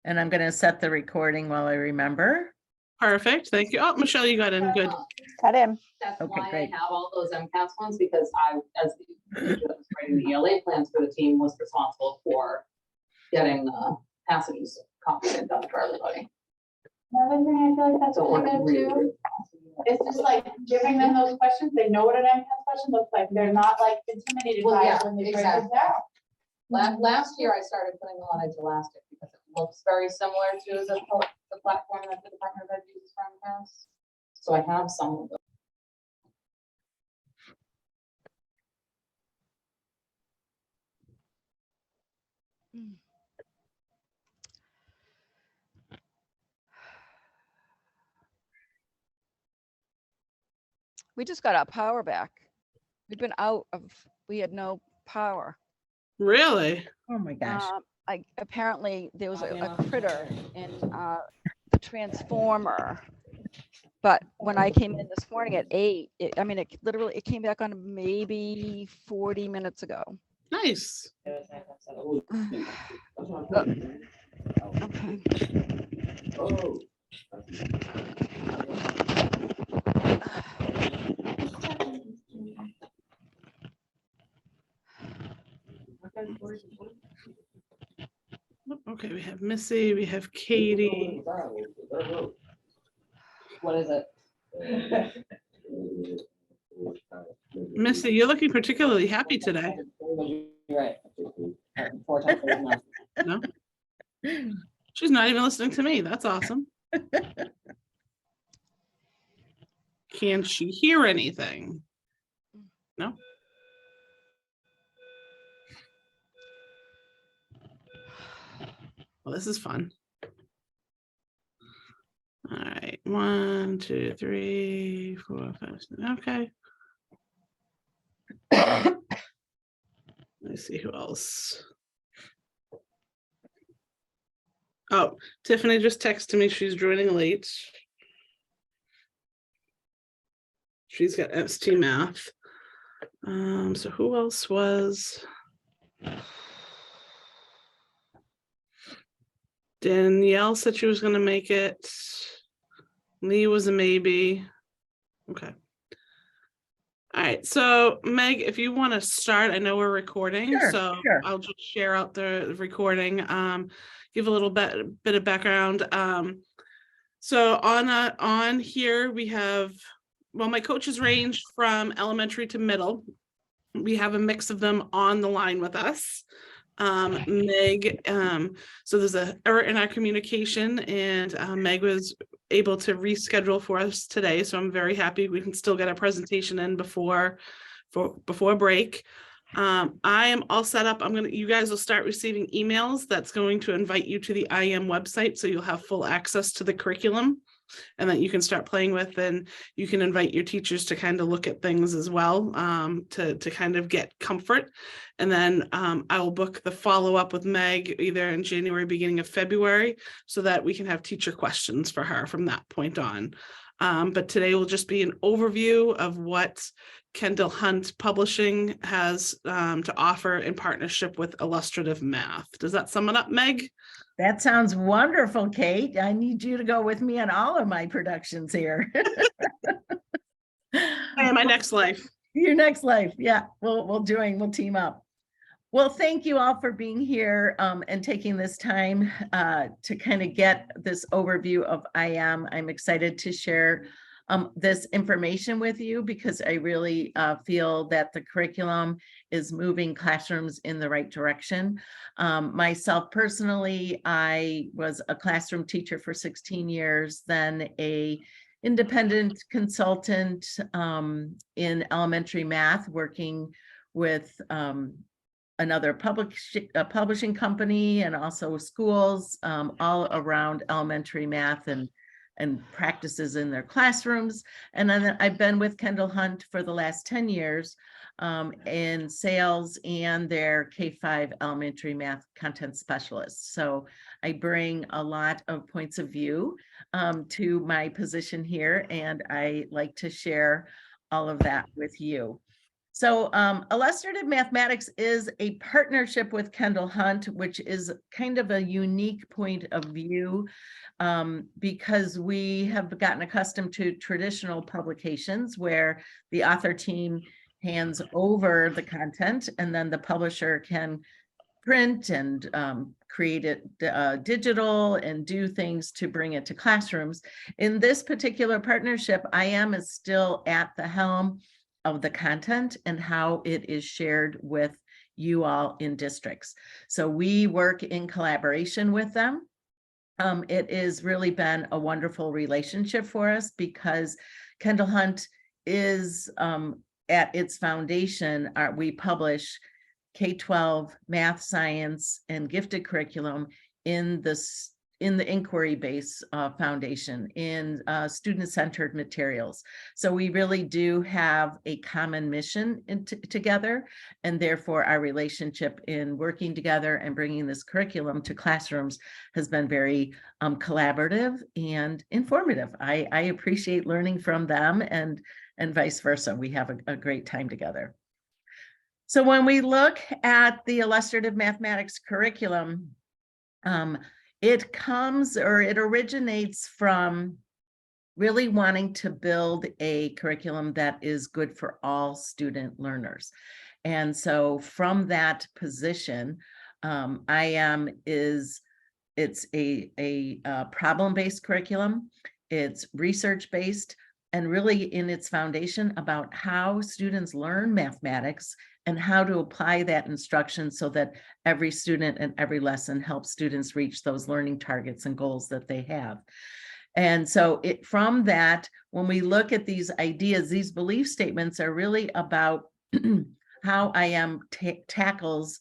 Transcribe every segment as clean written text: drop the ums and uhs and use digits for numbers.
And I'm going to set the recording while I remember. Perfect. Thank you. Oh, Michelle, you got in. Good. Got him. That's Okay, why great. I have all those MCAS ones, because I, as the teacher that was writing the ELA plans for the team, was responsible for getting the passages copied and done for everybody. Another thing I feel like that's So really good too. It's just like giving them those questions. They know what an MCAS question looks like. They're not like intimidated Well, by yeah, it when they break exactly. it down. Last year, I started putting them on Elastic because it looks very similar to the platform that the Department of Ed uses for MCAS. So I have some of them. We just got our power back. We've been out of, we had no power. Really? Oh my gosh. Apparently there was a critter in the transformer. But when I came in this morning at 8, it came back on maybe 40 minutes ago. Nice. Okay. Okay, we have Missy, we have Katie. What is it? Missy, you're looking particularly happy today. Right. 4 times a month. No? She's not even listening to me. That's awesome. Can she hear anything? No? Well, this is fun. All right, 1, 2, 3, 4, 5, 6. Okay. Let's see who else. Oh, Tiffany just texted me. She's joining late. She's got ST math. So who else was? Danielle said she was going to make it. Lee was a maybe. Okay. All right. So Meg, if you want to start, I know we're recording, Sure. I'll just share out the recording. Give a little bit of background. So on here we have, well, my coaches range from elementary to middle. We have a mix of them on the line with us. Meg, so there's a error in our communication, and Meg was able to reschedule for us today, so I'm very happy we can still get a presentation in before break. I am all set up. You guys will start receiving emails that's going to invite you to the IM website, so you'll have full access to the curriculum and that you can start playing with, and you can invite your teachers to kind of look at things as well, to kind of get comfort. And then I will book the follow-up with Meg either in January, beginning of February, so that we can have teacher questions for her from that point on. But today will just be an overview of what Kendall Hunt Publishing has to offer in partnership with Illustrative Math. Does that sum it up, Meg? That sounds wonderful, Kate. I need you to go with me on all of my productions here. My next life. Your next life. Yeah, we'll team up. Well, thank you all for being here and taking this time to kind of get this overview of IM. I'm excited to share this information with you because I really feel that the curriculum is moving classrooms in the right direction. Myself personally, I was a classroom teacher for 16 years, then a independent consultant in elementary math, working with another publishing company and also schools all around elementary math and practices in their classrooms. And then I've been with Kendall Hunt for the last 10 years in sales and their K-5 elementary math content specialist. So I bring a lot of points of view to my position here, and I like to share all of that with you. So illustrative mathematics is a partnership with Kendall Hunt, which is kind of a unique point of view because we have gotten accustomed to traditional publications where the author team hands over the content and then the publisher can print and create it digital and do things to bring it to classrooms. In this particular partnership, IM is still at the helm of the content and how it is shared with you all in districts. So we work in collaboration with them. It has really been a wonderful relationship for us because Kendall Hunt is at its foundation, we publish K-12 math, science, and gifted curriculum in the inquiry-based foundation, in student-centered materials. So we really do have a common mission together, and therefore our relationship in working together and bringing this curriculum to classrooms has been very collaborative and informative. I appreciate learning from them and vice versa. We have a great time together. So when we look at the illustrative mathematics curriculum, it originates from really wanting to build a curriculum that is good for all student learners. And so from that position, it's a problem-based curriculum, it's research-based, and really in its foundation about how students learn mathematics and how to apply that instruction so that every student and every lesson helps students reach those learning targets and goals that they have. And so from that, when we look at these ideas, these belief statements are really about how IM tackles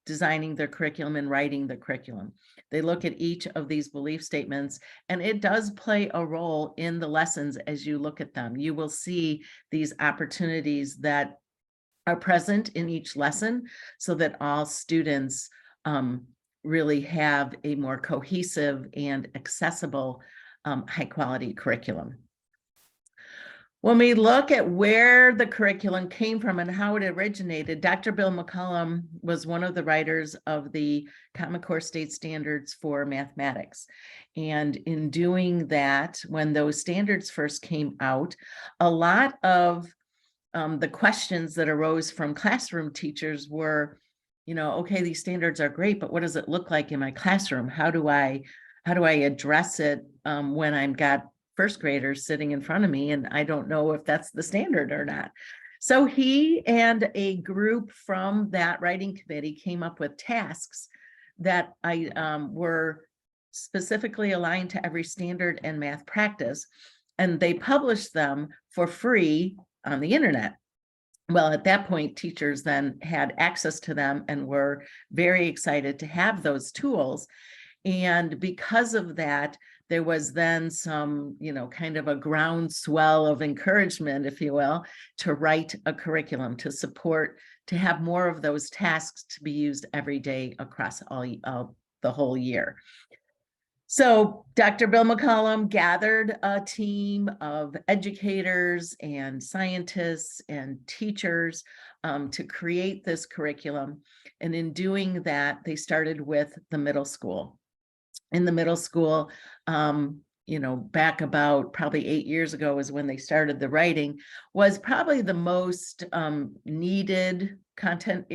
designing their curriculum and writing the curriculum. They look at each of these belief statements, and it does play a role in the lessons as you look at them. You will see these opportunities that are present in each lesson so that all students really have a more cohesive and accessible high quality curriculum. When we look at where the curriculum came from and how it originated, Dr. Bill McCollum was one of the writers of the Common Core State Standards for Mathematics. And in doing that, when those standards first came out, a lot of the questions that arose from classroom teachers were, okay, these standards are great, but what does it look like in my classroom? How do I address it when I've got first graders sitting in front of me and I don't know if that's the standard or not? So he and a group from that writing committee came up with tasks that were specifically aligned to every standard and math practice, and they published them for free on the internet. Well, at that point, teachers then had access to them and were very excited to have those tools. And because of that, there was then some, kind of a groundswell of encouragement, if you will, to write a curriculum to support, to have more of those tasks to be used every day across the whole year. So Dr. Bill McCollum gathered a team of educators and scientists and teachers to create this curriculum. And in doing that, they started with the middle school. In the middle school, back about probably 8 years ago is when they started the writing, was probably the most needed content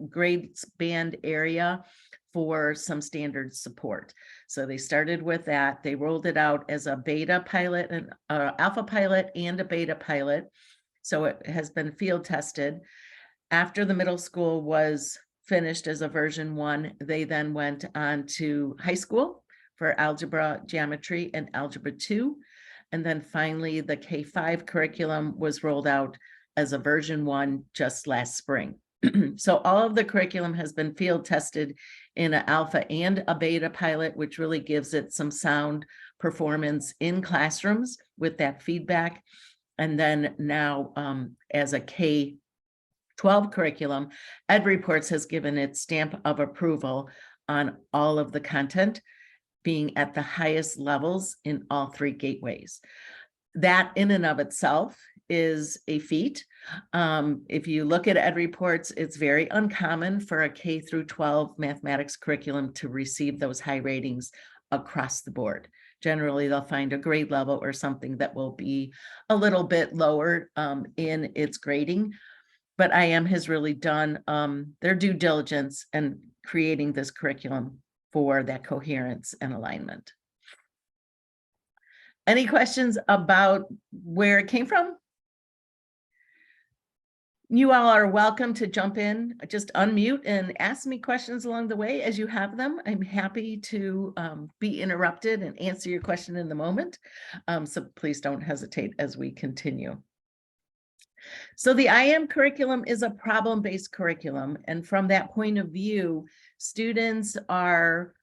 grade band area for some standard support. So they started with that. They rolled it out as a beta pilot, an alpha pilot and a beta pilot. So it has been field tested. After the middle school was finished as a version 1, they then went on to high school for algebra, geometry, and algebra 2. And then finally, the K-5 curriculum was rolled out as a version 1 just last spring. So all of the curriculum has been field tested in an alpha and a beta pilot, which really gives it some sound performance in classrooms with that feedback. And then now as a K-12 curriculum, Ed Reports has given its stamp of approval on all of the content being at the highest levels in all 3 gateways. That in and of itself is a feat. If you look at ed reports, it's very uncommon for a K through 12 mathematics curriculum to receive those high ratings across the board. Generally, they'll find a grade level or something that will be a little bit lower in its grading. But IM has really done their due diligence in creating this curriculum for that coherence and alignment. Any questions about where it came from? You all are welcome to jump in, just unmute and ask me questions along the way as you have them. I'm happy to be interrupted and answer your question in the moment. So please don't hesitate as we continue. So the IM curriculum is a problem-based curriculum. And from that point of view, students are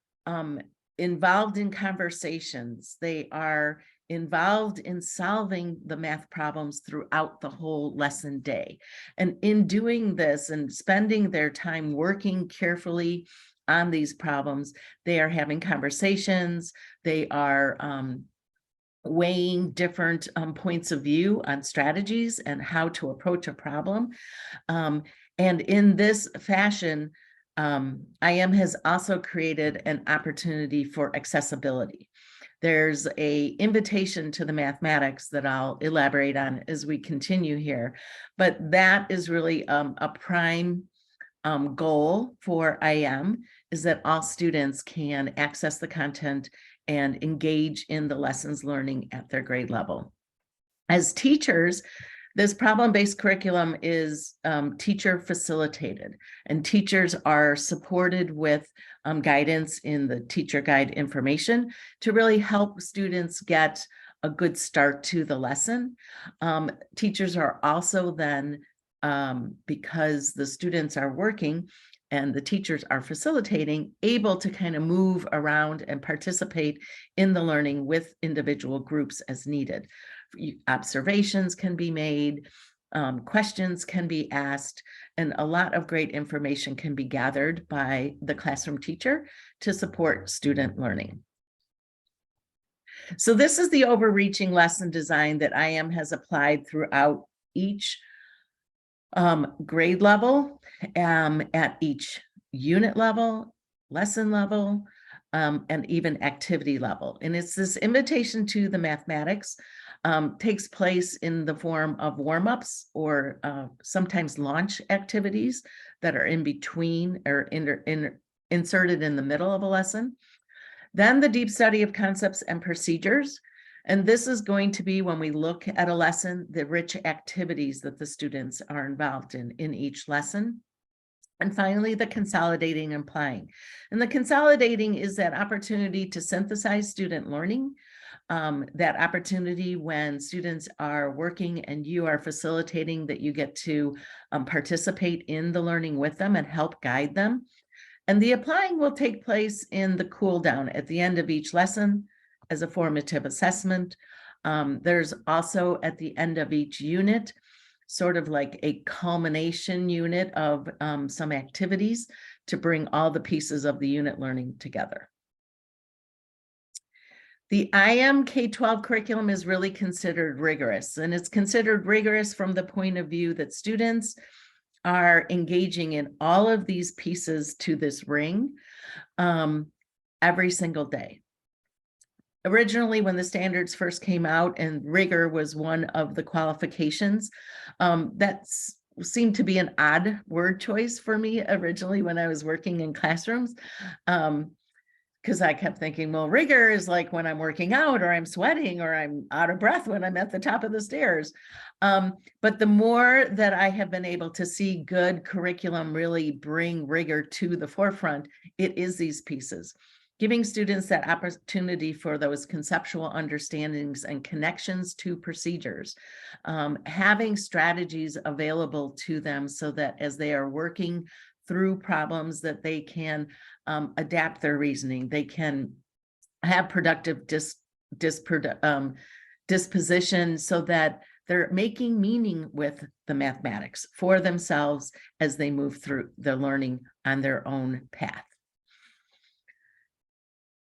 involved in conversations. They are involved in solving the math problems throughout the whole lesson day. And in doing this and spending their time working carefully on these problems, they are having conversations, they are weighing different points of view on strategies and how to approach a problem. And in this fashion, IM has also created an opportunity for accessibility. There's an invitation to the mathematics that I'll elaborate on as we continue here, but that is really a prime goal for IM, is that all students can access the content and engage in the lessons learning at their grade level. As teachers, this problem-based curriculum is teacher facilitated, and teachers are supported with guidance in the teacher guide information to really help students get a good start to the lesson. Teachers are also then, because the students are working and the teachers are facilitating, able to kind of move around and participate in the learning with individual groups as needed. Observations can be made, questions can be asked, and a lot of great information can be gathered by the classroom teacher to support student learning. So this is the overreaching lesson design that IM has applied throughout each grade level, at each unit level, lesson level, and even activity level. And it's this invitation to the mathematics takes place in the form of warm-ups or sometimes launch activities that are in between or inserted in the middle of a lesson. Then the deep study of concepts and procedures. And this is going to be, when we look at a lesson, the rich activities that the students are involved in each lesson. And finally, the consolidating and applying. And the consolidating is that opportunity to synthesize student learning, that opportunity when students are working and you are facilitating, that you get to participate in the learning with them and help guide them. And the applying will take place in the cool down at the end of each lesson as a formative assessment. There's also at the end of each unit, sort of like a culmination unit of some activities to bring all the pieces of the unit learning together. The IM K-12 curriculum is really considered rigorous, and it's considered rigorous from the point of view that students are engaging in all of these pieces to this ring every single day. Originally, when the standards first came out and rigor was one of the qualifications, that seemed to be an odd word choice for me originally when I was working in classrooms. Because I kept thinking, well, rigor is like when I'm working out or I'm sweating or I'm out of breath when I'm at the top of the stairs. But the more that I have been able to see good curriculum really bring rigor to the forefront, it is these pieces. Giving students that opportunity for those conceptual understandings and connections to procedures, having strategies available to them so that as they are working through problems that they can adapt their reasoning, they can have productive disposition so that they're making meaning with the mathematics for themselves as they move through the learning on their own path.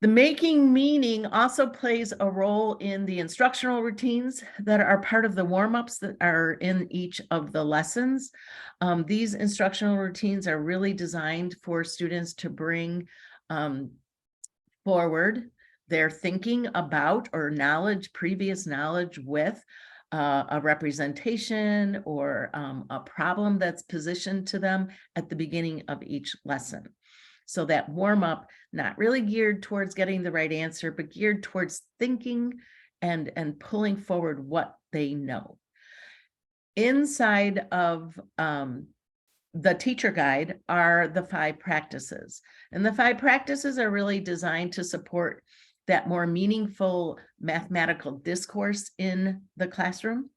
The making meaning also plays a role in the instructional routines that are part of the warm-ups that are in each of the lessons. These instructional routines are really designed for students to bring forward their thinking about or previous knowledge with a representation or a problem that's positioned to them at the beginning of each lesson. So that warm up, not really geared towards getting the right answer, but geared towards thinking and pulling forward what they know. Inside of the teacher guide are the 5 practices. And the 5 practices are really designed to support that more meaningful mathematical discourse in the classroom,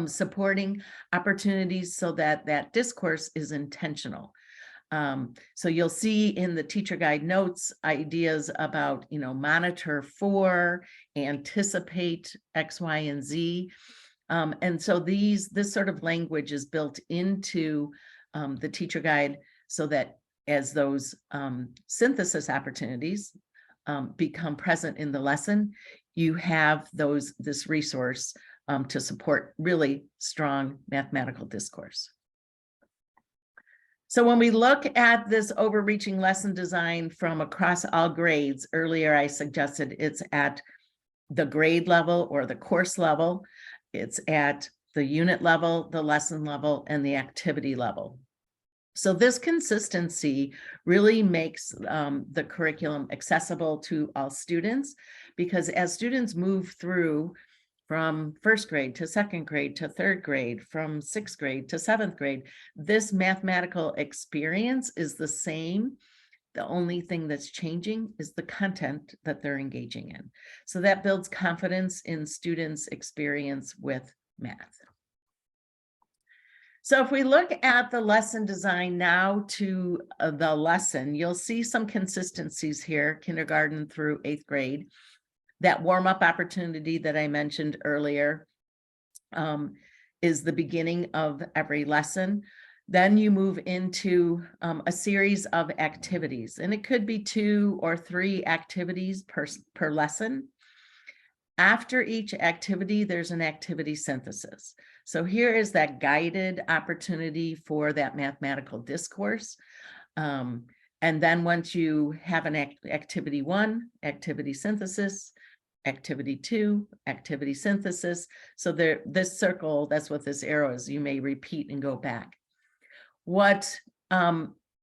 supporting opportunities so that that discourse is intentional. So you'll see in the teacher guide notes ideas about, monitor for, anticipate X, Y, and Z. And so this sort of language is built into the teacher guide so that as those synthesis opportunities become present in the lesson, you have this resource to support really strong mathematical discourse. So when we look at this overreaching lesson design from across all grades, earlier I suggested it's at the grade level or the course level, it's at the unit level, the lesson level, and the activity level. So this consistency really makes the curriculum accessible to all students, because as students move through from 1st grade to 2nd grade to 3rd grade, from 6th grade to 7th grade, this mathematical experience is the same. The only thing that's changing is the content that they're engaging in. So that builds confidence in students' experience with math. So if we look at the lesson design now to the lesson, you'll see some consistencies here, kindergarten through 8th grade. That warm-up opportunity that I mentioned earlier is the beginning of every lesson. Then you move into a series of activities, and it could be 2 or 3 activities per lesson. After each activity, there's an activity synthesis. So here is that guided opportunity for that mathematical discourse. And then once you have an activity 1, activity synthesis, activity 2, activity synthesis. So this circle, that's what this arrow is. You may repeat and go back. When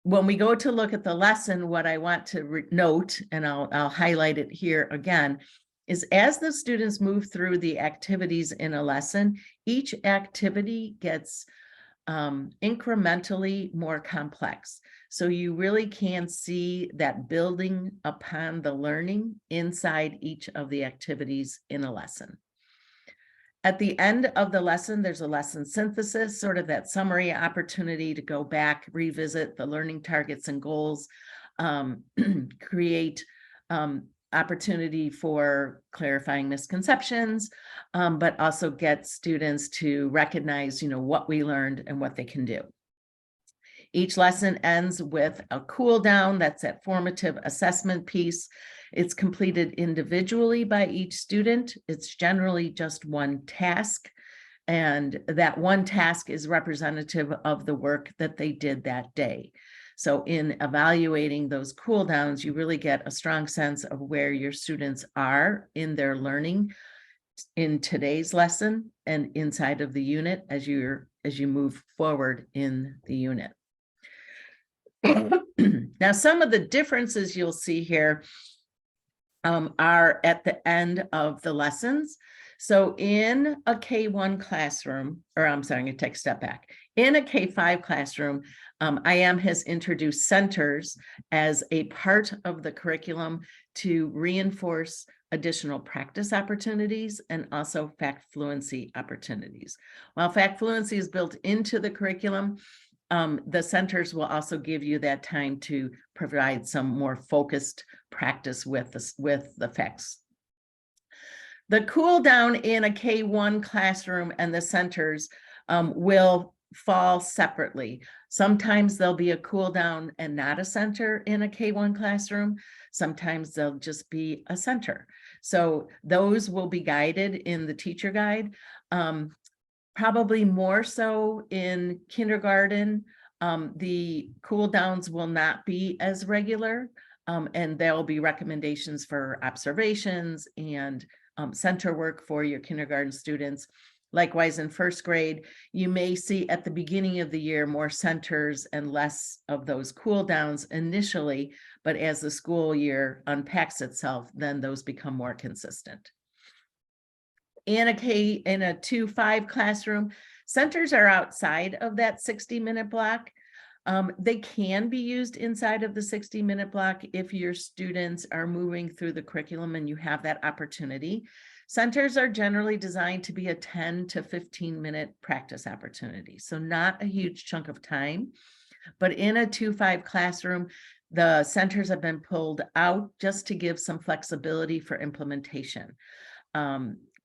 we go to look at the lesson, what I want to note, and I'll highlight it here again, is as the students move through the activities in a lesson, each activity gets incrementally more complex. So you really can see that building upon the learning inside each of the activities in a lesson. At the end of the lesson, there's a lesson synthesis, sort of that summary opportunity to go back, revisit the learning targets and goals, create opportunity for clarifying misconceptions, but also get students to recognize, what we learned and what they can do. Each lesson ends with a cool down. That's that formative assessment piece. It's completed individually by each student. It's generally just one task, and that one task is representative of the work that they did that day. So in evaluating those cool downs, you really get a strong sense of where your students are in their learning in today's lesson and inside of the unit as you move forward in the unit. Now, some of the differences you'll see here are at the end of the lessons. So in a K1 classroom, or I'm sorry, I'm going to take a step back. In a K5 classroom, IM has introduced centers as a part of the curriculum to reinforce additional practice opportunities and also fact fluency opportunities. While fact fluency is built into the curriculum, the centers will also give you that time to provide some more focused practice with the facts. The cool down in a K1 classroom and the centers will fall separately. Sometimes there'll be a cool down and not a center in a K-1 classroom. Sometimes they'll just be a center. So those will be guided in the teacher guide. Probably more so in kindergarten. The cool downs will not be as regular, and there will be recommendations for observations and center work for your kindergarten students. Likewise, in first grade, you may see at the beginning of the year more centers and less of those cool downs initially, but as the school year unpacks itself, then those become more consistent. In a 2-5 classroom, centers are outside of that 60-minute block. They can be used inside of the 60-minute block if your students are moving through the curriculum and you have that opportunity. Centers are generally designed to be a 10 to 15-minute practice opportunity, so not a huge chunk of time. But in a 2-5 classroom, the centers have been pulled out just to give some flexibility for implementation.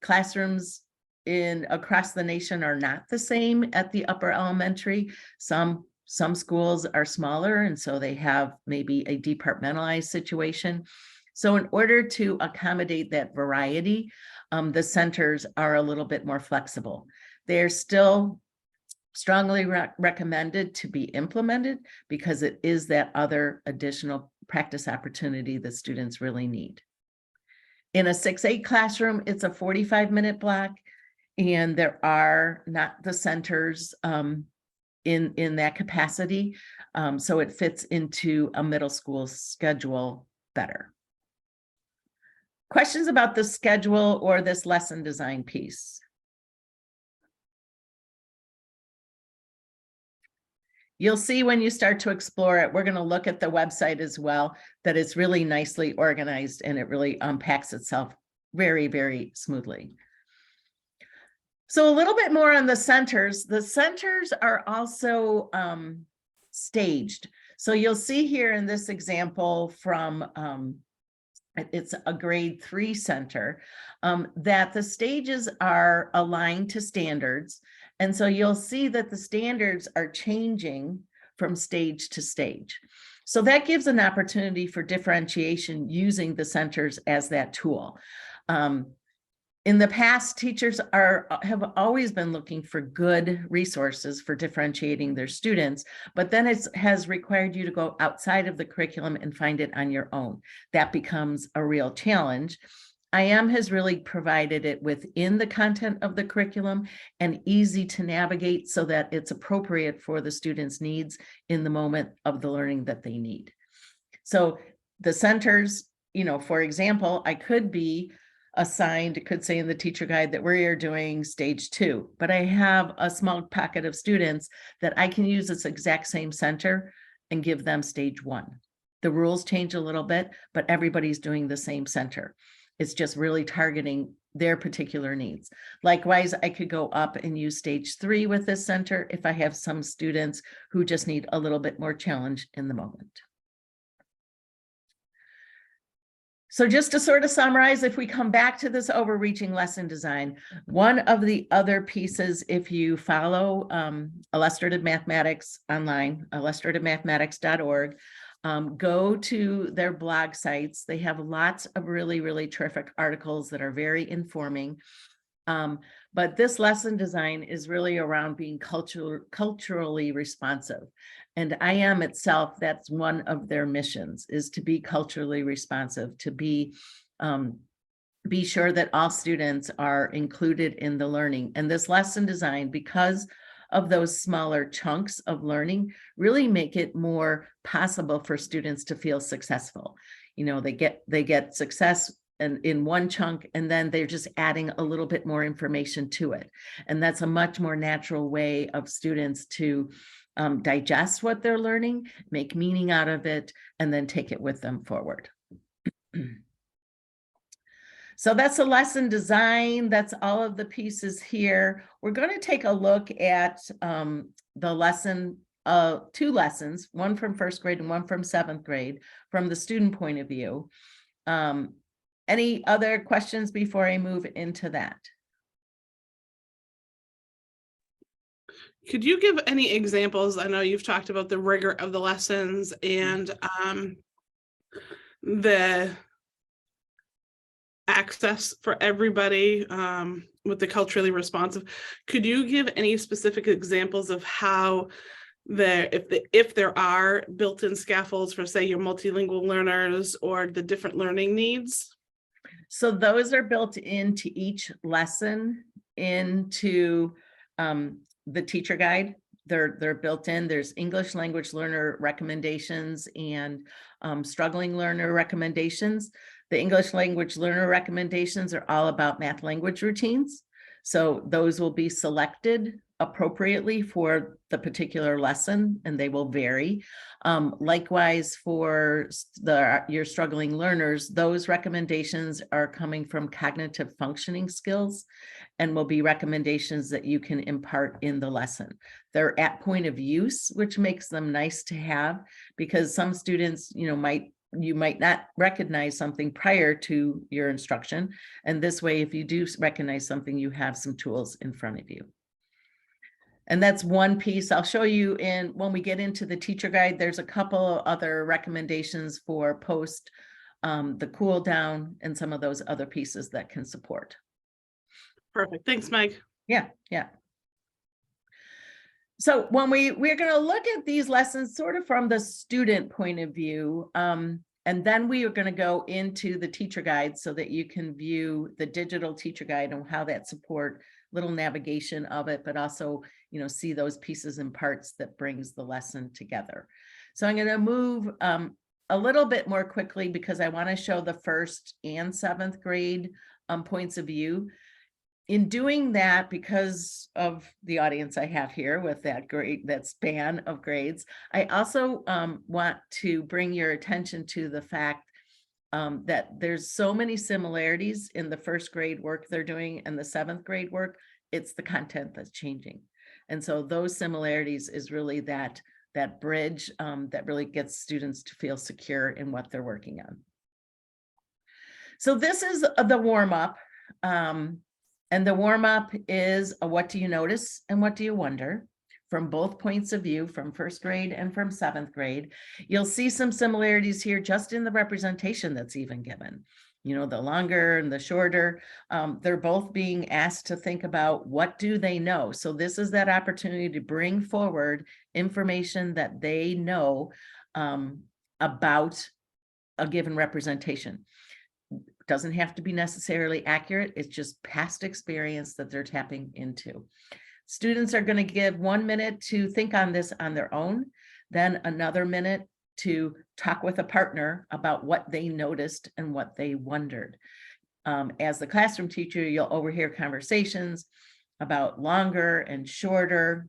Classrooms across the nation are not the same at the upper elementary. Some schools are smaller, and so they have maybe a departmentalized situation. So in order to accommodate that variety, the centers are a little bit more flexible. They're still strongly recommended to be implemented because it is that other additional practice opportunity that students really need. In a 6-8 classroom, it's a 45-minute block, and there are not the centers in that capacity. So it fits into a middle school schedule better. Questions about the schedule or this lesson design piece? You'll see when you start to explore it, we're going to look at the website as well, that it's really nicely organized and it really unpacks itself very, very smoothly. So a little bit more on the centers. The centers are also staged. So you'll see here in this example from it's a grade 3 center, that the stages are aligned to standards. And so you'll see that the standards are changing from stage to stage. So that gives an opportunity for differentiation using the centers as that tool. In the past, teachers have always been looking for good resources for differentiating their students, but then it has required you to go outside of the curriculum and find it on your own. That becomes a real challenge. IM has really provided it within the content of the curriculum and easy to navigate so that it's appropriate for the students' needs in the moment of the learning that they need. So the centers, for example, I could be assigned, it could say in the teacher guide that we're doing stage 2, but I have a small pocket of students that I can use this exact same center and give them stage 1. The rules change a little bit, but everybody's doing the same center. It's just really targeting their particular needs. Likewise, I could go up and use stage 3 with this center if I have some students who just need a little bit more challenge in the moment. So just to sort of summarize, if we come back to this overreaching lesson design, one of the other pieces, if you follow Illustrative Mathematics online, illustrativemathematics.org, go to their blog sites. They have lots of really, really terrific articles that are very informing. But this lesson design is really around being culturally responsive. And IM itself, that's one of their missions, is to be culturally responsive, to be sure that all students are included in the learning. And this lesson design, because of those smaller chunks of learning, really make it more possible for students to feel successful. They get success in one chunk, and then they're just adding a little bit more information to it. And that's a much more natural way of students to digest what they're learning, make meaning out of it, and then take it with them forward. So that's a lesson design. That's all of the pieces here. We're going to take a look at the lesson, 2 lessons, one from first grade and one from 7th grade, from the student point of view. Any other questions before I move into that? Could you give any examples? I know you've talked about the rigor of the lessons and the access for everybody with the culturally responsive. Could you give any specific examples of how if there are built-in scaffolds for, say, your multilingual learners or the different learning needs? So those are built into each lesson, into the teacher guide. They're built in. There's English language learner recommendations and struggling learner recommendations. The English language learner recommendations are all about math language routines. So those will be selected appropriately for the particular lesson, and they will vary. Likewise, for your struggling learners, those recommendations are coming from cognitive functioning skills and will be recommendations that you can impart in the lesson. They're at point of use, which makes them nice to have, because some students, you might not recognize something prior to your instruction. And this way, if you do recognize something, you have some tools in front of you. And that's one piece. I'll show you when we get into the teacher guide, there's a couple other recommendations for post the cool down and some of those other pieces that can support. Perfect. Thanks, Meg. Yeah. So when we're going to look at these lessons sort of from the student point of view, and then we are going to go into the teacher guide so that you can view the digital teacher guide and how that support little navigation of it, but also, see those pieces and parts that brings the lesson together. So I'm going to move a little bit more quickly because I want to show the 1st and 7th grade points of view. In doing that, because of the audience I have here with that span of grades, I also want to bring your attention to the fact that there's so many similarities in the 1st grade work they're doing and the 7th grade work. It's the content that's changing. And so those similarities is really that bridge that really gets students to feel secure in what they're working on. So this is the warm-up. And the warm-up is what do you notice and what do you wonder, from both points of view, from 1st grade and from 7th grade. You'll see some similarities here just in the representation that's even given. The longer and the shorter, they're both being asked to think about what do they know. So this is that opportunity to bring forward information that they know about a given representation. Doesn't have to be necessarily accurate. It's just past experience that they're tapping into. Students are going to give 1 minute to think on this on their own, then another minute to talk with a partner about what they noticed and what they wondered. As the classroom teacher, you'll overhear conversations about longer and shorter,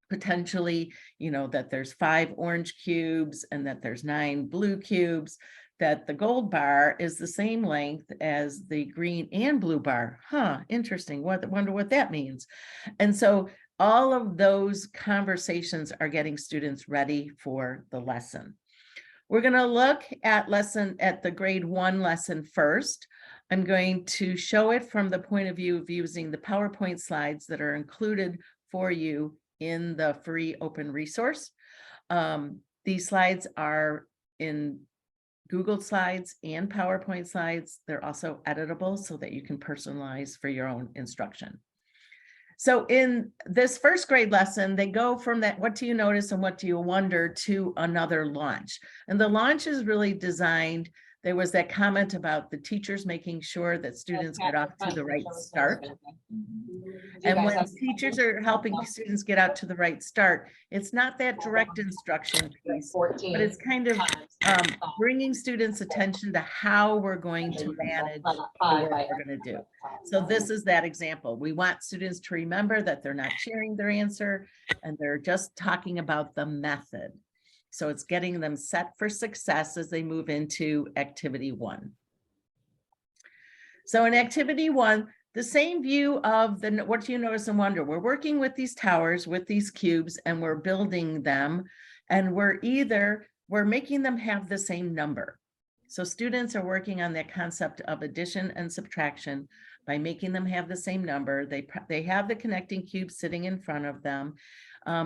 potentially, that there's 5 orange cubes and that there's 9 blue cubes, that the gold bar is the same length as the green and blue bar. Interesting. Wonder what that means. And so all of those conversations are getting students ready for the lesson. We're going to look at the grade 1 lesson first. I'm going to show it from the point of view of using the PowerPoint slides that are included for you in the free open resource. These slides are in Google Slides and PowerPoint slides. They're also editable so that you can personalize for your own instruction. So in this 1st grade lesson, they go from that, what do you notice and what do you wonder, to another launch. And the launch is really designed, there was that comment about the teachers making sure that students get off to the right start. And when teachers are helping students get out to the right start, it's not that direct instruction piece, but it's kind of bringing students' attention to how we're going to manage the work we're going to do. So this is that example. We want students to remember that they're not sharing their answer and they're just talking about the method. So it's getting them set for success as they move into activity 1. So in activity 1, the same view of what do you notice and wonder? We're working with these towers, with these cubes, and we're building them. And we're making them have the same number. So students are working on that concept of addition and subtraction by making them have the same number. They have the connecting cubes sitting in front of them.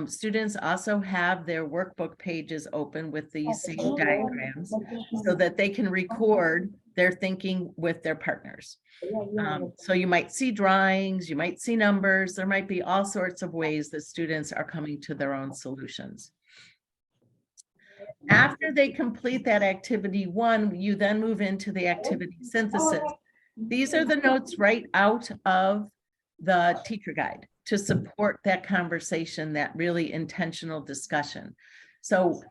Students also have their workbook pages open with these same diagrams so that they can record their thinking with their partners. So you might see drawings, you might see numbers, there might be all sorts of ways that students are coming to their own solutions. After they complete that activity 1, you then move into the activity synthesis. These are the notes right out of the teacher guide to support that conversation, that really intentional discussion. So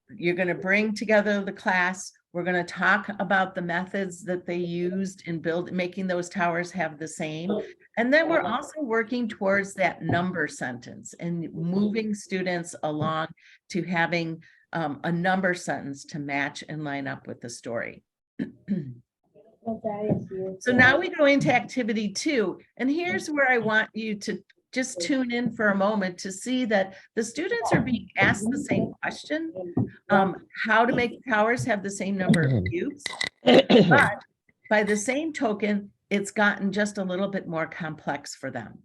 you're going to bring together the class. We're going to talk about the methods that they used in making those towers have the same. And then we're also working towards that number sentence and moving students along to having a number sentence to match and line up with the story. So now we go into activity 2, and here's where I want you to just tune in for a moment to see that the students are being asked the same question, how to make towers have the same number of cubes, but by the same token, it's gotten just a little bit more complex for them.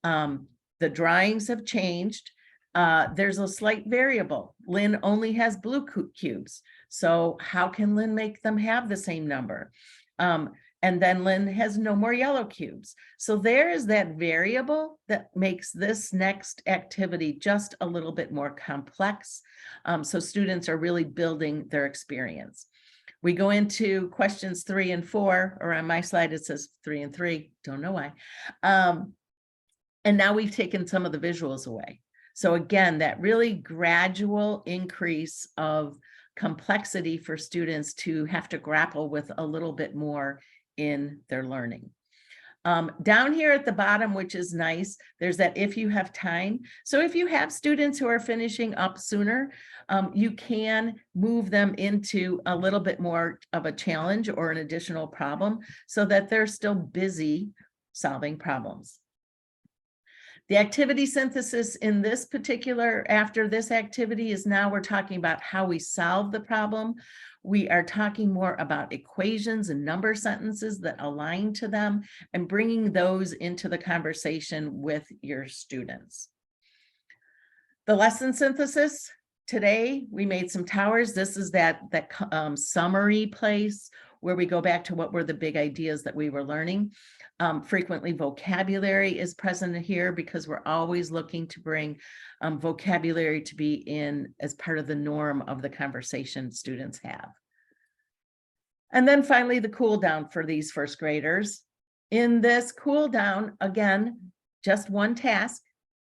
The drawings have changed. There's a slight variable. Lynn only has blue cubes. So how can Lynn make them have the same number? And then Lynn has no more yellow cubes. So there is that variable that makes this next activity just a little bit more complex. So students are really building their experience. We go into questions 3 and 4, or on my slide, it says 3 and 3, don't know why. And now we've taken some of the visuals away. So again, that really gradual increase of complexity for students to have to grapple with a little bit more in their learning. Down here at the bottom, which is nice, there's that if you have time. So if you have students who are finishing up sooner, you can move them into a little bit more of a challenge or an additional problem so that they're still busy solving problems. The activity synthesis in this particular, after this activity, is now we're talking about how we solve the problem. We are talking more about equations and number sentences that align to them and bringing those into the conversation with your students. The lesson synthesis, today we made some towers. This is that summary place where we go back to what were the big ideas that we were learning. Frequently vocabulary is present here because we're always looking to bring vocabulary to be in as part of the norm of the conversation students have. And then finally, the cool down for these first graders. In this cool down, again, just one task,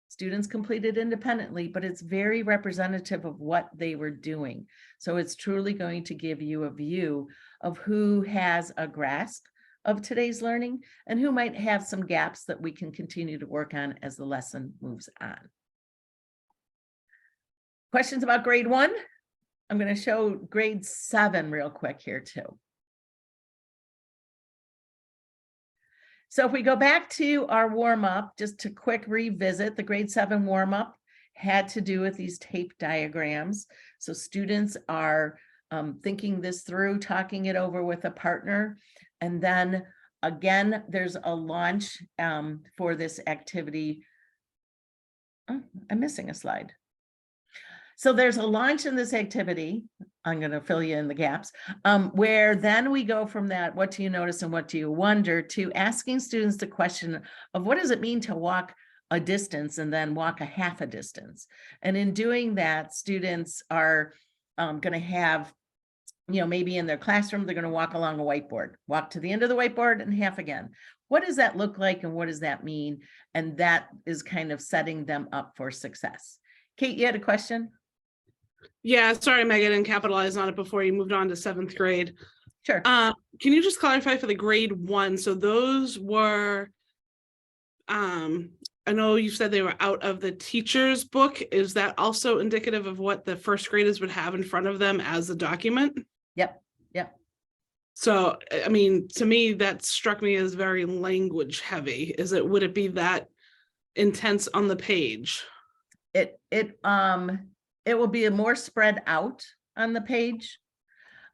students completed independently, but it's very representative of what they were doing. So it's truly going to give you a view of who has a grasp of today's learning and who might have some gaps that we can continue to work on as the lesson moves on. Questions about grade 1? I'm going to show grade 7 real quick here too. So if we go back to our warm-up, just to quick revisit, the grade 7 warm-up had to do with these tape diagrams. So students are thinking this through, talking it over with a partner. And then again, there's a launch for this activity. Oh, I'm missing a slide. So there's a launch in this activity. I'm going to fill you in the gaps, where then we go from that, what do you notice and what do you wonder, to asking students the question of what does it mean to walk a distance and then walk a half a distance. And in doing that, students are going to have, maybe in their classroom, they're going to walk along a whiteboard, walk to the end of the whiteboard and half again. What does that look like and what does that mean? And that is kind of setting them up for success. Kate, you had a question? Yeah, sorry, Meg, I didn't capitalize on it before you moved on to 7th grade. Sure. Can you just clarify for the grade 1? So those were, I know you said they were out of the teacher's book. Is that also indicative of what the first graders would have in front of them as a document? Yep. So, I mean, to me, that struck me as very language heavy. Would it be that intense on the page? It will be more spread out on the page.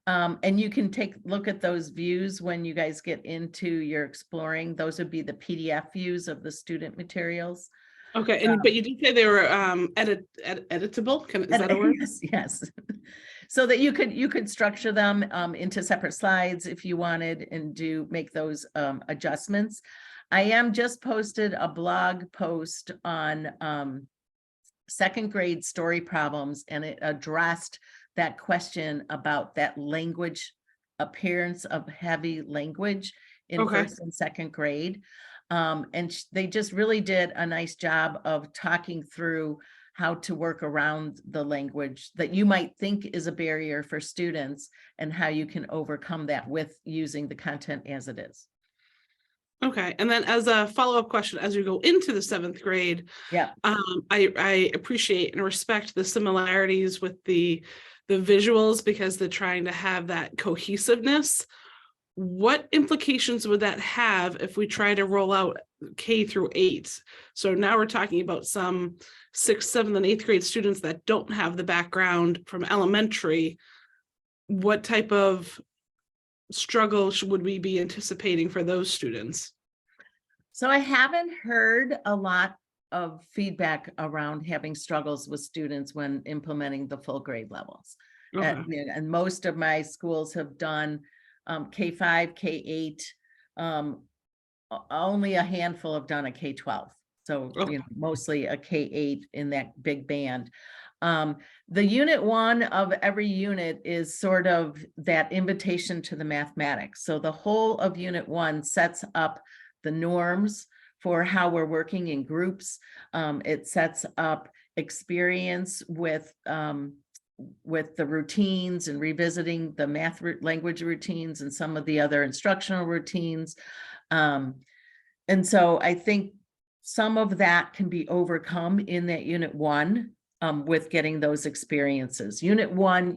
And you can look at those views when you guys get into your exploring. Those would be the PDF views of the student materials. Okay, and but you did say they were editable. Is that a word? Yes, yes. So that you could structure them into separate slides if you wanted and make those adjustments. I am just posted a blog post on second grade story problems, and it addressed that question about that language, appearance of heavy language in Okay. first and second grade. And they just really did a nice job of talking through how to work around the language that you might think is a barrier for students and how you can overcome that with using the content as it is. Okay, and then as a follow-up question, as we go into the 7th grade, Yeah. I appreciate and respect the similarities with the visuals because they're trying to have that cohesiveness. What implications would that have if we try to roll out K through 8? So now we're talking about some 6th, 7th, and 8th grade students that don't have the background from elementary. What type of struggle would we be anticipating for those students? So I haven't heard a lot of feedback around having struggles with students when implementing the full grade levels. Okay. And most of my schools have done K5, K8. Only a handful have done a K12. So Okay. mostly a K8 in that big band. The unit 1 of every unit is sort of that invitation to the mathematics. So the whole of unit 1 sets up the norms for how we're working in groups. It sets up experience with the routines and revisiting the math language routines and some of the other instructional routines. And so I think some of that can be overcome in that unit 1 with getting those experiences. Unit 1,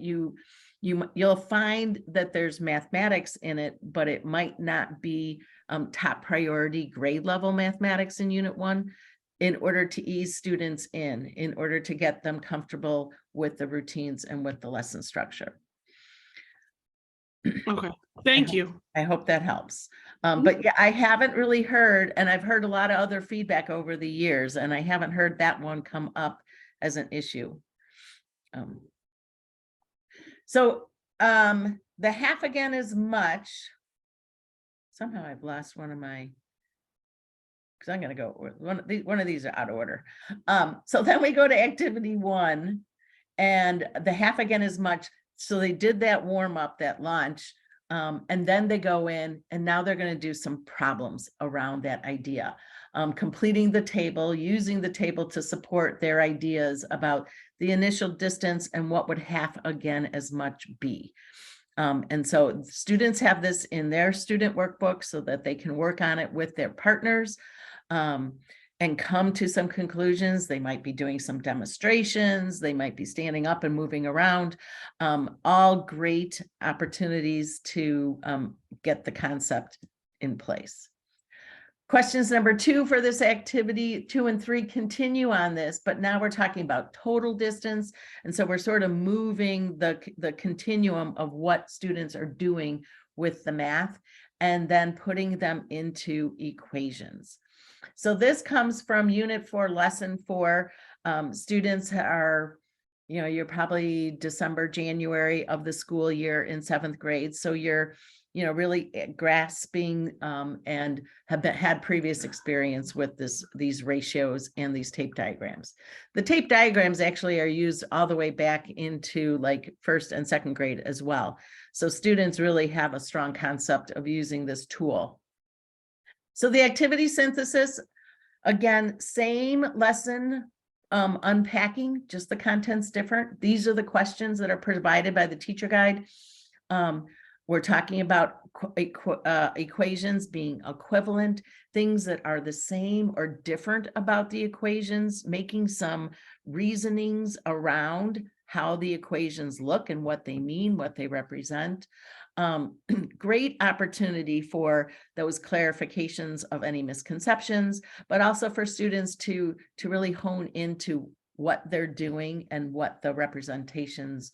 you'll find that there's mathematics in it, but it might not be top priority grade level mathematics in unit 1 in order to ease students in order to get them comfortable with the routines and with the lesson structure. Okay, thank you. I hope that helps. But yeah, I haven't really heard, and I've heard a lot of other feedback over the years, and I haven't heard that one come up as an issue. So the half again is much. Somehow I've lost one of my, because I'm going to go, one of these are out of order. So then we go to activity 1, and the half again is much. So they did that warm up, that launch, and then they go in, and now they're going to do some problems around that idea. Completing the table, using the table to support their ideas about the initial distance and what would half again as much be. And so students have this in their student workbook so that they can work on it with their partners and come to some conclusions. They might be doing some demonstrations. They might be standing up and moving around. All great opportunities to get the concept in place. Questions number 2 for this activity, 2 and 3 continue on this, but now we're talking about total distance. And so we're sort of moving the continuum of what students are doing with the math and then putting them into equations. So this comes from Unit 4, Lesson 4. Students are, you're probably December, January of the school year in 7th grade. So you're really grasping and have had previous experience with these ratios and these tape diagrams. The tape diagrams actually are used all the way back into like 1st and 2nd grade as well. So students really have a strong concept of using this tool. So the activity synthesis, again, same lesson unpacking, just the content's different. These are the questions that are provided by the teacher guide. We're talking about equations being equivalent, things that are the same or different about the equations, making some reasonings around how the equations look and what they mean, what they represent. Great opportunity for those clarifications of any misconceptions, but also for students to really hone into what they're doing and what the representations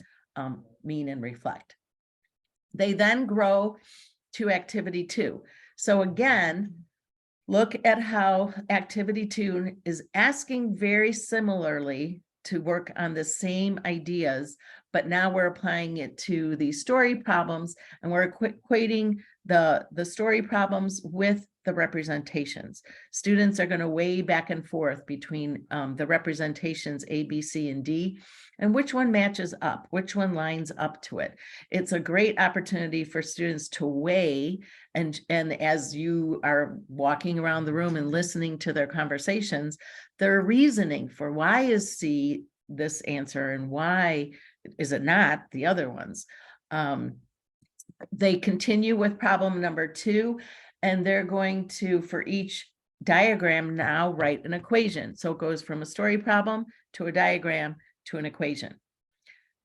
mean and reflect. They then grow to activity 2. So again, look at how activity 2 is asking very similarly to work on the same ideas, but now we're applying it to these story problems, and we're equating the story problems with the representations. Students are going to weigh back and forth between the representations A, B, C, and D, and which one matches up, which one lines up to it. It's a great opportunity for students to weigh, and as you are walking around the room and listening to their conversations, their reasoning for why is C this answer and why is it not the other ones. They continue with problem number 2, and they're going to, for each diagram now, write an equation. So it goes from a story problem to a diagram to an equation.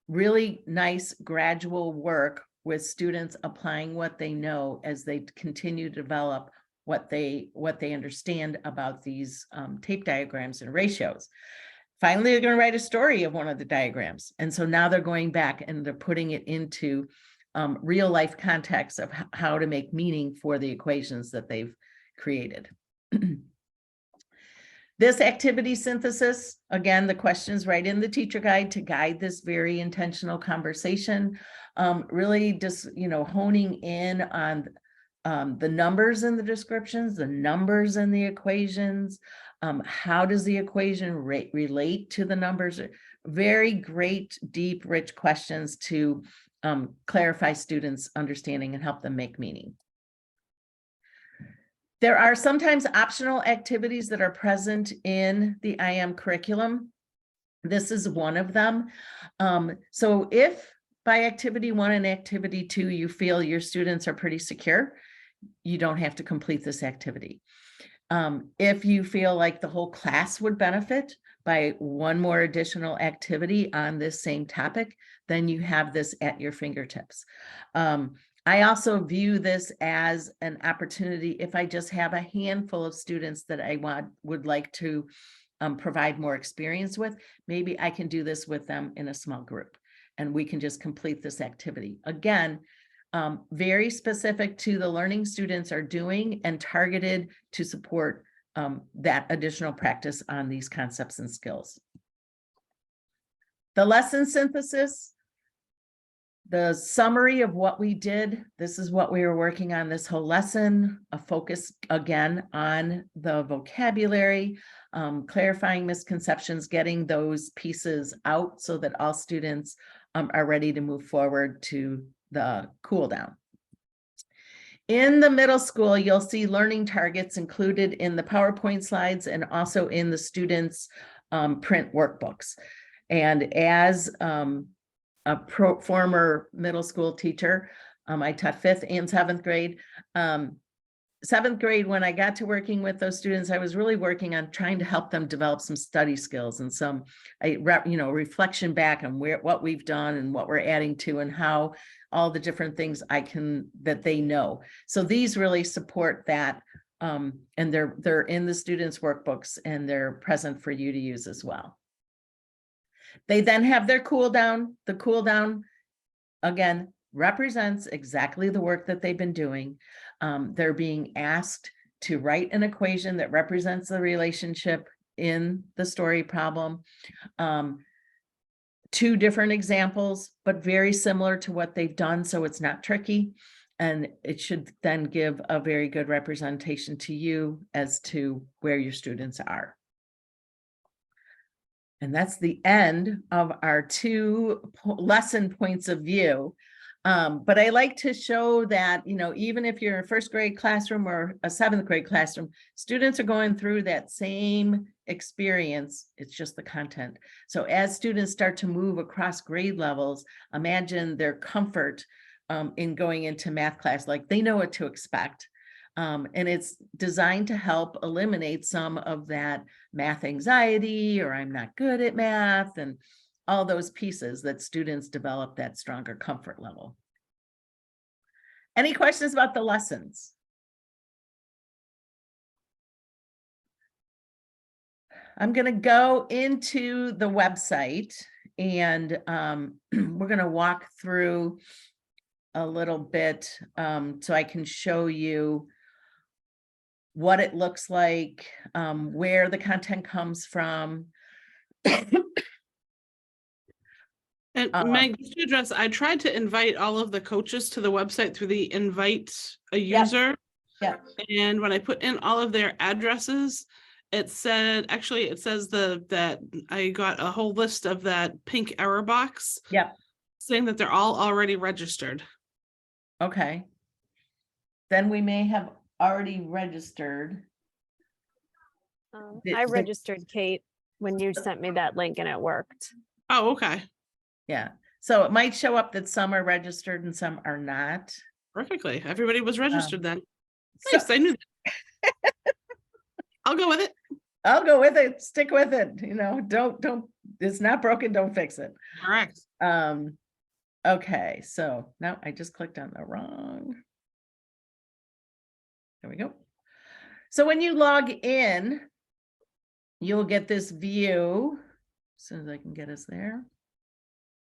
Really nice gradual work with students applying what they know as they continue to develop what they understand about these tape diagrams and ratios. Finally, they're going to write a story of one of the diagrams. And so now they're going back and they're putting it into real life context of how to make meaning for the equations that they've created. This activity synthesis, again, the questions right in the teacher guide to guide this very intentional conversation, really just, honing in on the numbers in the descriptions, the numbers in the equations, how does the equation relate to the numbers? Very great, deep, rich questions to clarify students' understanding and help them make meaning. There are sometimes optional activities that are present in the IM curriculum. This is one of them. So if by activity 1 and activity 2, you feel your students are pretty secure, you don't have to complete this activity. If you feel like the whole class would benefit by one more additional activity on this same topic, then you have this at your fingertips. I also view this as an opportunity if I just have a handful of students that I would like to provide more experience with, maybe I can do this with them in a small group and we can just complete this activity. Again, very specific to the learning students are doing and targeted to support that additional practice on these concepts and skills. The lesson synthesis, the summary of what we did, this is what we were working on this whole lesson, a focus again on the vocabulary, clarifying misconceptions, getting those pieces out so that all students are ready to move forward to the cool down. In the middle school, you'll see learning targets included in the PowerPoint slides and also in the students' print workbooks. And as a former middle school teacher, I taught 5th and 7th grade. 7th grade, when I got to working with those students, I was really working on trying to help them develop some study skills and some, reflection back on what we've done and what we're adding to and how all the different things that they know. So these really support that, and they're in the students' workbooks and they're present for you to use as well. They then have their cool down. The cool down, again, represents exactly the work that they've been doing. They're being asked to write an equation that represents the relationship in the story problem. 2 different examples, but very similar to what they've done, so it's not tricky. And it should then give a very good representation to you as to where your students are. And that's the end of our 2 lesson points of view. But I like to show that, even if you're in a 1st grade classroom or a 7th grade classroom, students are going through that same experience. It's just the content. So as students start to move across grade levels, imagine their comfort in going into math class, like they know what to expect. And it's designed to help eliminate some of that math anxiety, or I'm not good at math, and all those pieces that students develop that stronger comfort level. Any questions about the lessons? I'm going to go into the website and we're going to walk through a little bit, so I can show you what it looks like, where the content comes from. And Meg, just to address, I tried to invite all of the coaches to the website through the invite a user. Yeah. And when I put in all of their addresses, it said, actually, it says that I got a whole list of that pink error box. Yeah. Saying that they're all already registered. Okay. Then we may have already registered. I registered, Kate, when you sent me that link and it worked. Oh, okay. Yeah, so it might show up that some are registered and some are not. Perfectly. Everybody was registered then. So- Nice, I knew that. I'll go with it. I'll go with it, stick with it, don't, it's not broken, don't fix it. Correct. Okay, so now I just clicked on the wrong. There we go. So when you log in, you'll get this view, as soon as I can get us there.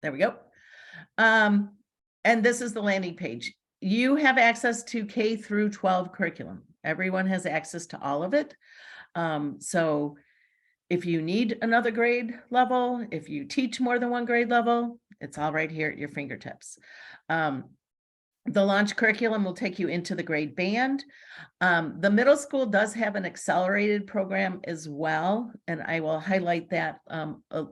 There we go. And this is the landing page. You have access to K through 12 curriculum. Everyone has access to all of it. So if you need another grade level, if you teach more than one grade level, it's all right here at your fingertips. The launch curriculum will take you into the grade band. The middle school does have an accelerated program as well, and I will highlight that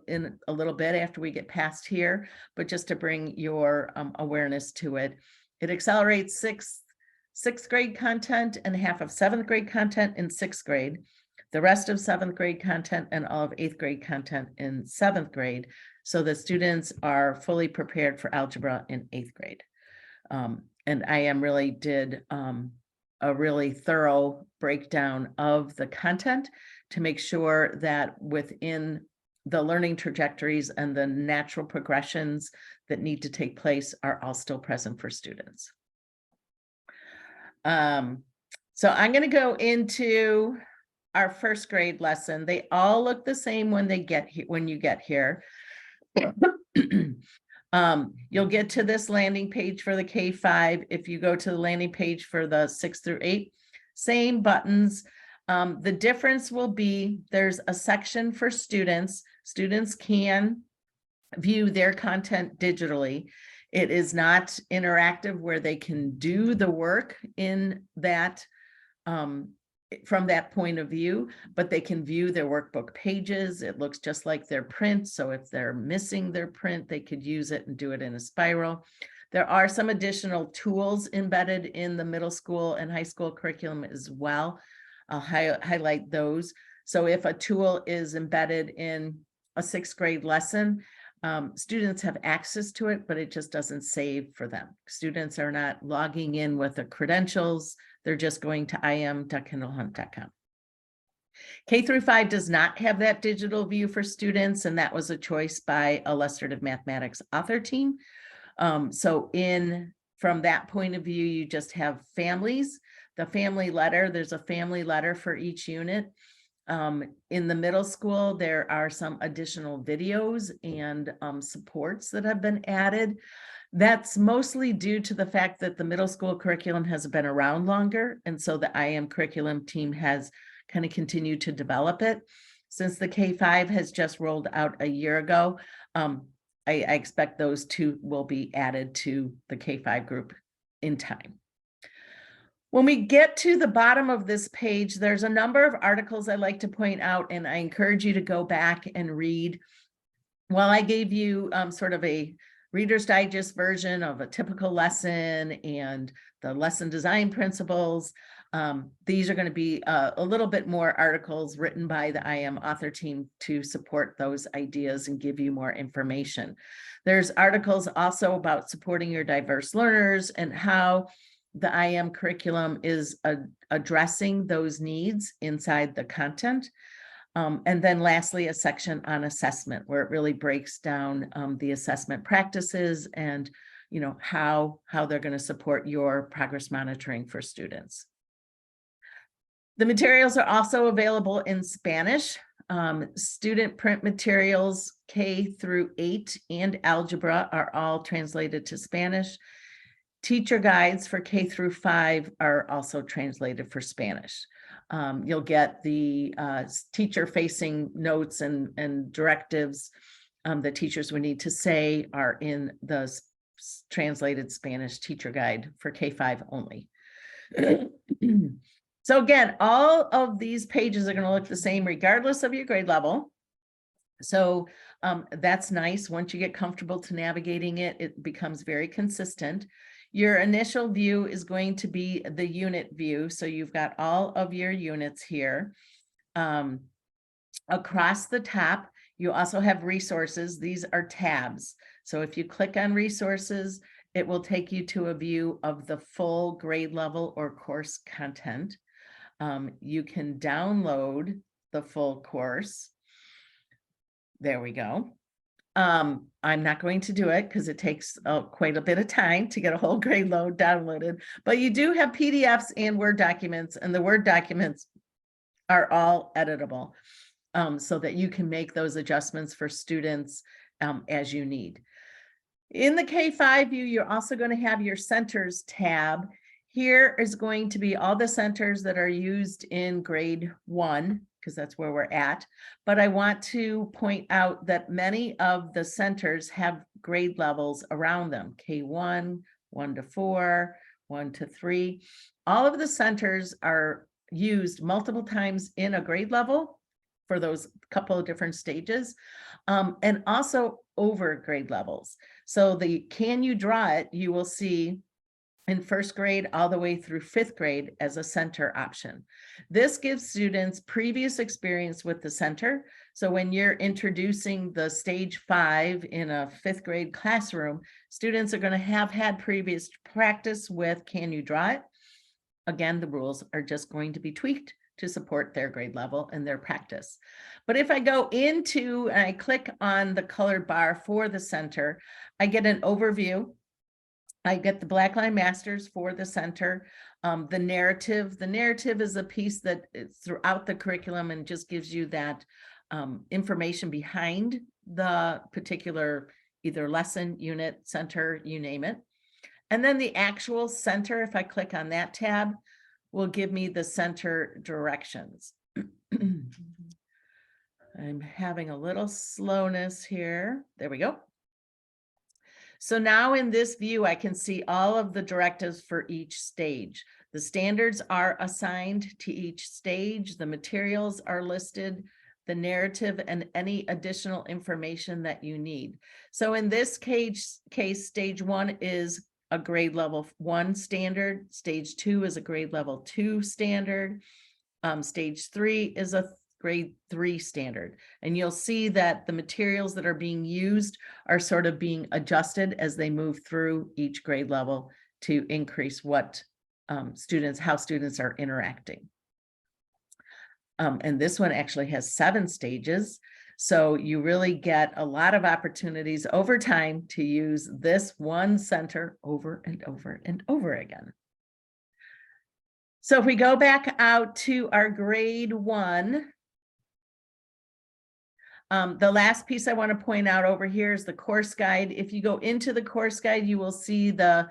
in a little bit after we get past here, but just to bring your awareness to it. It accelerates sixth grade content and half of seventh grade content in sixth grade, the rest of seventh grade content and all of eighth grade content in seventh grade. So the students are fully prepared for algebra in eighth grade. And IM really did a really thorough breakdown of the content to make sure that within the learning trajectories and the natural progressions that need to take place are all still present for students. So I'm going to go into our first grade lesson. They all look the same when they get here, when you get here. You'll get to this landing page for the K-5. If you go to the landing page for the 6 through 8, same buttons. The difference will be there's a section for students. Students can view their content digitally. It is not interactive where they can do the work in that from that point of view, but they can view their workbook pages. It looks just like their print. So if they're missing their print, they could use it and do it in a spiral. There are some additional tools embedded in the middle school and high school curriculum as well. I'll highlight those. So if a tool is embedded in a 6th grade lesson, students have access to it, but it just doesn't save for them. Students are not logging in with the credentials. They're just going to im.kindlehunt.com. K through 5 does not have that digital view for students, and that was a choice by illustrative mathematics author team. So from that point of view, you just have families. The family letter, there's a family letter for each unit. In the middle school, there are some additional videos and supports that have been added. That's mostly due to the fact that the middle school curriculum has been around longer. And so the IM curriculum team has kind of continued to develop it. Since the K-5 has just rolled out a year ago, I expect those two will be added to the K-5 group in time. When we get to the bottom of this page, there's a number of articles I'd like to point out, and I encourage you to go back and read. While I gave you sort of a Reader's Digest version of a typical lesson and the lesson design principles, these are going to be a little bit more articles written by the IM author team to support those ideas and give you more information. There's articles also about supporting your diverse learners and how the IM curriculum is addressing those needs inside the content. And then lastly, a section on assessment where it really breaks down the assessment practices and how they're going to support your progress monitoring for students. The materials are also available in Spanish. Student print materials K through 8 and algebra are all translated to Spanish. Teacher guides for K through 5 are also translated for Spanish. You'll get the teacher-facing notes and directives that teachers would need to say are in the translated Spanish teacher guide for K-5 only. So again, all of these pages are going to look the same regardless of your grade level. So that's nice. Once you get comfortable to navigating it, it becomes very consistent. Your initial view is going to be the unit view. So you've got all of your units here. Across the top, you also have resources. These are tabs. So if you click on resources, it will take you to a view of the full grade level or course content. You can download the full course. There we go. I'm not going to do it because it takes quite a bit of time to get a whole grade load downloaded, but you do have PDFs and Word documents, and the Word documents are all editable so that you can make those adjustments for students as you need. In the K-5 view, you're also going to have your centers tab. Here is going to be all the centers that are used in grade 1, because that's where we're at. But I want to point out that many of the centers have grade levels around them, K1, 1 to 4, 1 to 3. All of the centers are used multiple times in a grade level for those couple of different stages, and also over grade levels. So the Can You Draw It, you will see in first grade all the way through 5th grade as a center option. This gives students previous experience with the center. So when you're introducing the stage 5 in a 5th grade classroom, students are going to have had previous practice with Can You Draw It? Again, the rules are just going to be tweaked to support their grade level and their practice. But if I go into and I click on the colored bar for the center, I get an overview. I get the Blackline Masters for the center. The narrative is a piece that is throughout the curriculum and just gives you that information behind the particular either lesson, unit, center, you name it. And then the actual center, if I click on that tab, will give me the center directions. I'm having a little slowness here. There we go. So now in this view, I can see all of the directives for each stage. The standards are assigned to each stage. The materials are listed, the narrative, and any additional information that you need. So in this case, stage 1 is a grade level 1 standard. Stage 2 is a grade level 2 standard. Stage 3 is a grade 3 standard. And you'll see that the materials that are being used are sort of being adjusted as they move through each grade level to increase what how students are interacting. And this one actually has 7 stages. So you really get a lot of opportunities over time to use this one center over and over and over again. So if we go back out to our grade 1, the last piece I want to point out over here is the course guide. If you go into the course guide, you will see the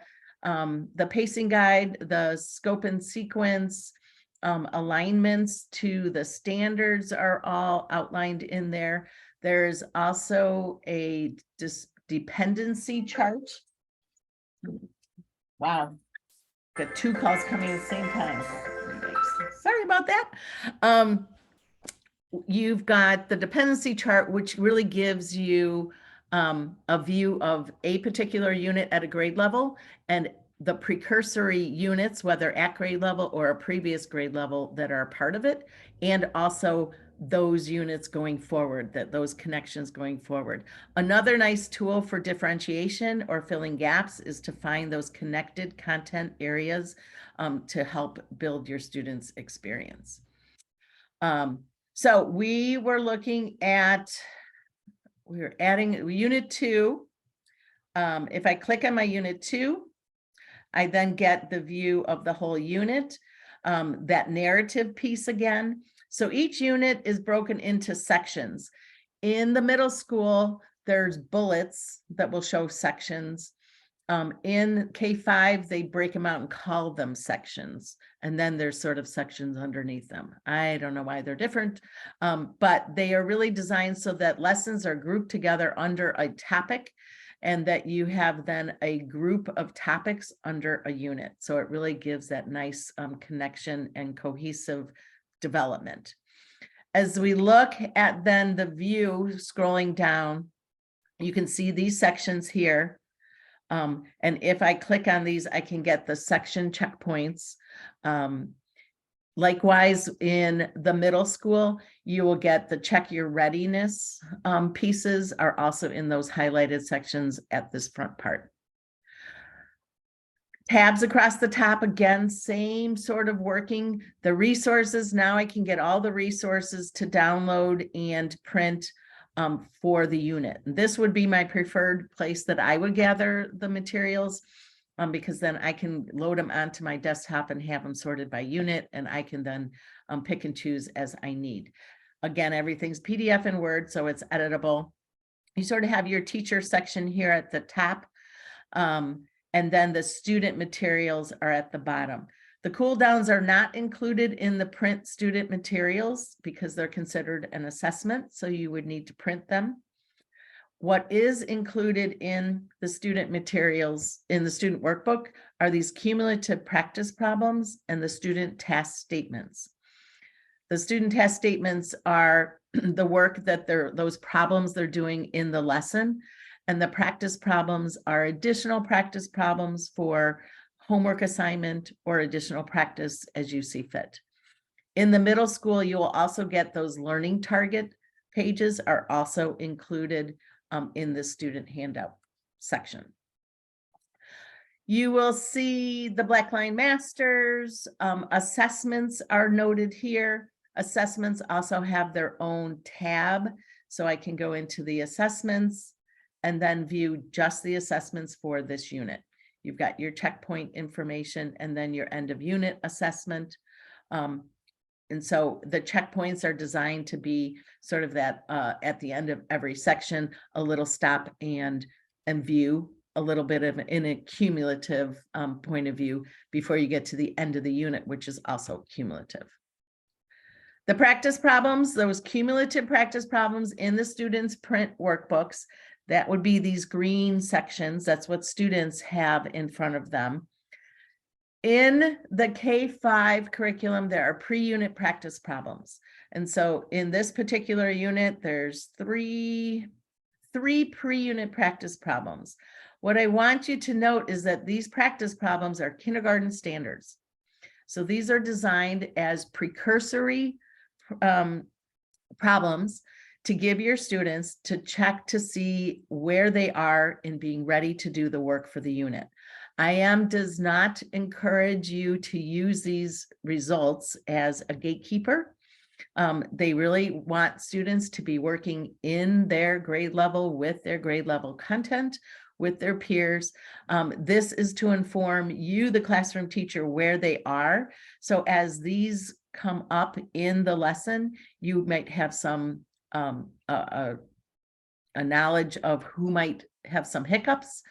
pacing guide, the scope and sequence, alignments to the standards are all outlined in there. There's also a dependency chart. Wow, got 2 calls coming at the same time. Sorry about that. You've got the dependency chart, which really gives you a view of a particular unit at a grade level and the precursory units, whether at grade level or a previous grade level that are a part of it, and also those units going forward, those connections going forward. Another nice tool for differentiation or filling gaps is to find those connected content areas to help build your students' experience. So we were looking at, we were adding unit 2. If I click on my unit 2, I then get the view of the whole unit, that narrative piece again. So each unit is broken into sections. In the middle school, there's bullets that will show sections. In K5, they break them out and call them sections. And then there's sort of sections underneath them. I don't know why they're different, but they are really designed so that lessons are grouped together under a topic and that you have then a group of topics under a unit. So it really gives that nice connection and cohesive development. As we look at then the view scrolling down, you can see these sections here. And if I click on these, I can get the section checkpoints. Likewise, in the middle school, you will get the check your readiness pieces are also in those highlighted sections at this front part. Tabs across the top, again, same sort of working. The resources, now I can get all the resources to download and print for the unit. This would be my preferred place that I would gather the materials because then I can load them onto my desktop and have them sorted by unit, and I can then pick and choose as I need. Again, everything's PDF and Word, so it's editable. You sort of have your teacher section here at the top. And then the student materials are at the bottom. The cool downs are not included in the print student materials because they're considered an assessment, so you would need to print them. What is included in the student materials in the student workbook are these cumulative practice problems and the student task statements. The student task statements are the work that those problems they're doing in the lesson. And the practice problems are additional practice problems for homework assignment or additional practice as you see fit. In the middle school, you will also get those learning target pages are also included in the student handout section. You will see the Black Line Masters, assessments are noted here. Assessments also have their own tab, so I can go into the assessments and then view just the assessments for this unit. You've got your checkpoint information and then your end of unit assessment. And so the checkpoints are designed to be sort of that at the end of every section, a little stop and view a little bit of in a cumulative point of view before you get to the end of the unit, which is also cumulative. The practice problems, those cumulative practice problems in the students' print workbooks, that would be these green sections. That's what students have in front of them. In the K5 curriculum, there are pre-unit practice problems. And so in this particular unit, there's three pre-unit practice problems. What I want you to note is that these practice problems are kindergarten standards. So these are designed as precursory problems to give your students to check to see where they are in being ready to do the work for the unit. IM does not encourage you to use these results as a gatekeeper. They really want students to be working in their grade level with their grade level content, with their peers. This is to inform you, the classroom teacher, where they are. So as these come up in the lesson, you might have some a knowledge of who might have some hiccups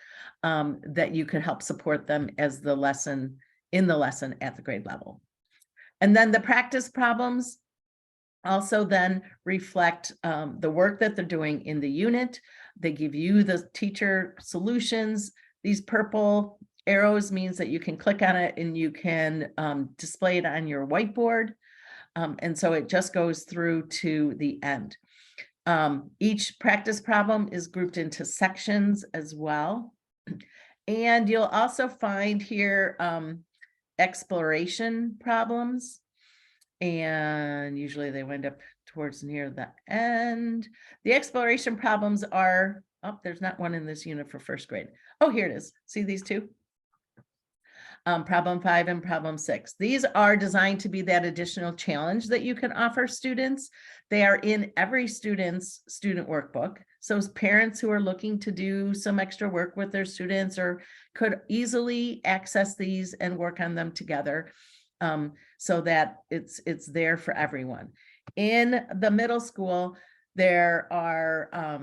that you could help support them as the lesson in the lesson at the grade level. And then the practice problems also then reflect the work that they're doing in the unit. They give you the teacher solutions. These purple arrows means that you can click on it and you can display it on your whiteboard. And so it just goes through to the end. Each practice problem is grouped into sections as well. And you'll also find here exploration problems. And usually they wind up towards near the end. The exploration problems are, oh, there's not one in this unit for first grade. Oh, here it is. See these two? Problem 5 and problem 6. These are designed to be that additional challenge that you can offer students. They are in every student's student workbook. So as parents who are looking to do some extra work with their students or could easily access these and work on them together so that it's there for everyone. In the middle school, there are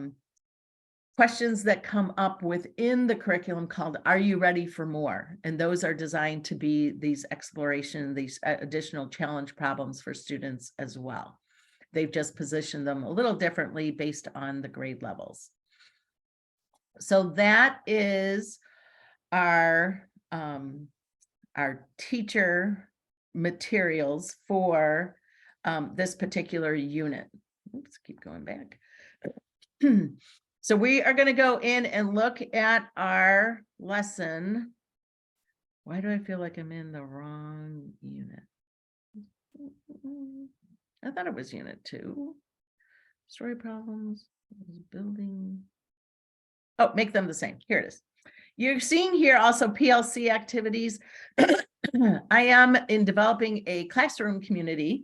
questions that come up within the curriculum called "Are you ready for more?" And those are designed to be these exploration, these additional challenge problems for students as well. They've just positioned them a little differently based on the grade levels. So that is our teacher materials for this particular unit. Oops, keep going back. So we are going to go in and look at our lesson. Why do I feel like I'm in the wrong unit? I thought it was unit 2. Story problems, building. Oh, make them the same. Here it is. You're seeing here also PLC activities. I am in developing a classroom community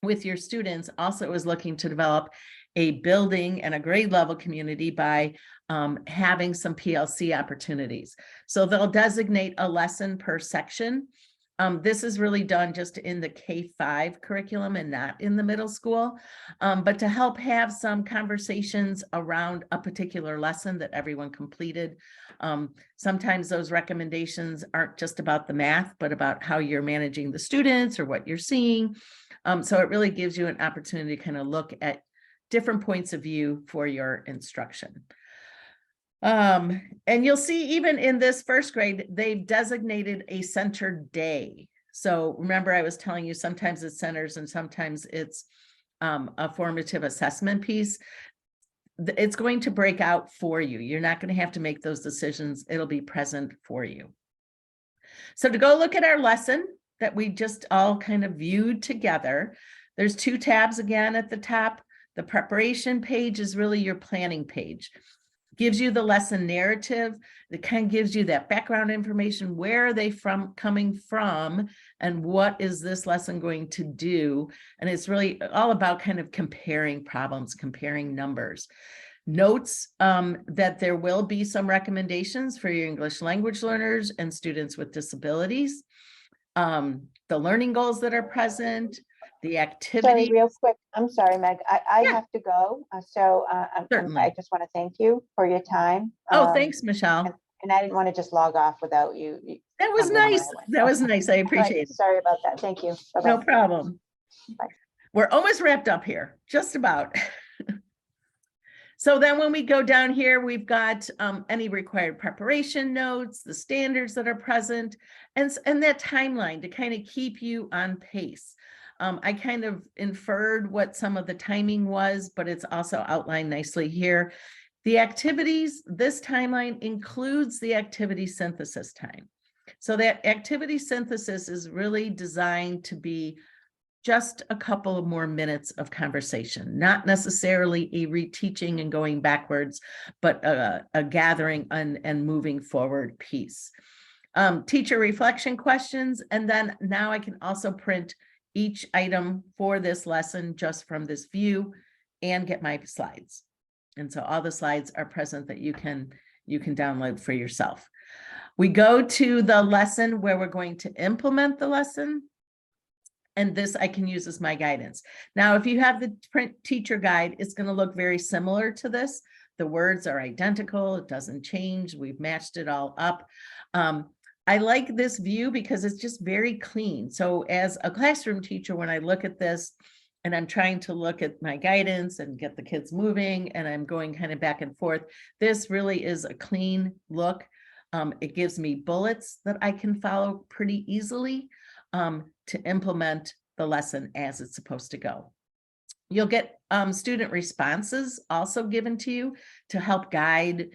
with your students, also is looking to develop a building and a grade level community by having some PLC opportunities. So they'll designate a lesson per section. This is really done just in the K-5 curriculum and not in the middle school, but to help have some conversations around a particular lesson that everyone completed. Sometimes those recommendations aren't just about the math, but about how you're managing the students or what you're seeing. So it really gives you an opportunity to kind of look at different points of view for your instruction. And you'll see even in this first grade, they've designated a center day. So remember, I was telling you sometimes it's centers and sometimes it's a formative assessment piece. It's going to break out for you. You're not going to have to make those decisions. It'll be present for you. So to go look at our lesson that we just all kind of viewed together, there's 2 tabs again at the top. The preparation page is really your planning page. Gives you the lesson narrative. That kind of gives you that background information. Where are they coming from and what is this lesson going to do? And it's really all about kind of comparing problems, comparing numbers. Notes that there will be some recommendations for your English language learners and students with disabilities. The learning goals that are present, the activity. Sorry, real quick. I'm sorry, Meg. I Yeah. have to go. Certainly. I just want to thank you for your time. Oh, thanks, Michelle. And I didn't want to just log off without you. That was wondering where nice. I went. That was nice. I All right, appreciate it. sorry about that. Thank you. No Bye-bye. problem. Bye. We're almost wrapped up here, just about. So then when we go down here, we've got any required preparation notes, the standards that are present, and that timeline to kind of keep you on pace. I kind of inferred what some of the timing was, but it's also outlined nicely here. The activities, this timeline includes the activity synthesis time. So that activity synthesis is really designed to be just a couple of more minutes of conversation, not necessarily a reteaching and going backwards, but a gathering and moving forward piece. Teacher reflection questions, and then now I can also print each item for this lesson just from this view and get my slides. And so all the slides are present that you can download for yourself. We go to the lesson where we're going to implement the lesson. And this I can use as my guidance. Now, if you have the print teacher guide, it's going to look very similar to this. The words are identical. It doesn't change. We've matched it all up. I like this view because it's just very clean. So as a classroom teacher, when I look at this and I'm trying to look at my guidance and get the kids moving and I'm going kind of back and forth, this really is a clean look. It gives me bullets that I can follow pretty easily to implement the lesson as it's supposed to go. You'll get student responses also given to you to help guide,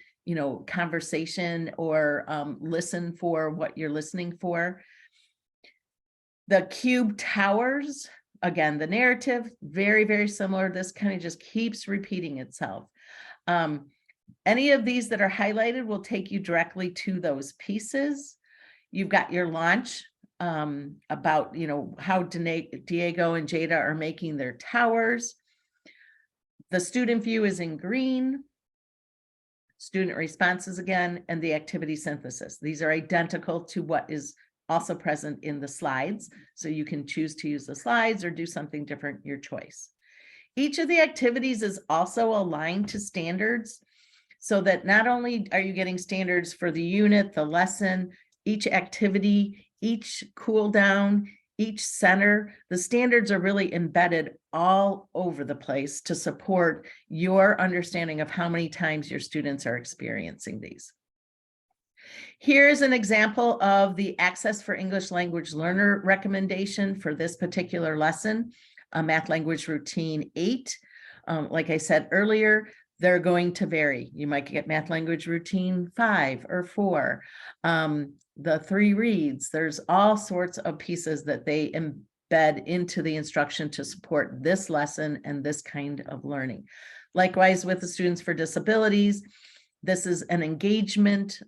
conversation or listen for what you're listening for. The cube towers, again, the narrative, very, very similar. This kind of just keeps repeating itself. Any of these that are highlighted will take you directly to those pieces. You've got your launch about, how Diego and Jada are making their towers. The student view is in green. Student responses again, and the activity synthesis. These are identical to what is also present in the slides. So you can choose to use the slides or do something different, your choice. Each of the activities is also aligned to standards. so that not only are you getting standards for the unit, the lesson, each activity, each cool down, each center, the standards are really embedded all over the place to support your understanding of how many times your students are experiencing these. Here's an example of the Access for English Language Learner recommendation for this particular lesson, Math Language Routine 8. Like I said earlier, they're going to vary. You might get Math Language Routine 5 or 4. The 3 reads, there's all sorts of pieces that they embed into the instruction to support this lesson and this kind of learning. Likewise, with the Students for Disabilities, this is an engagement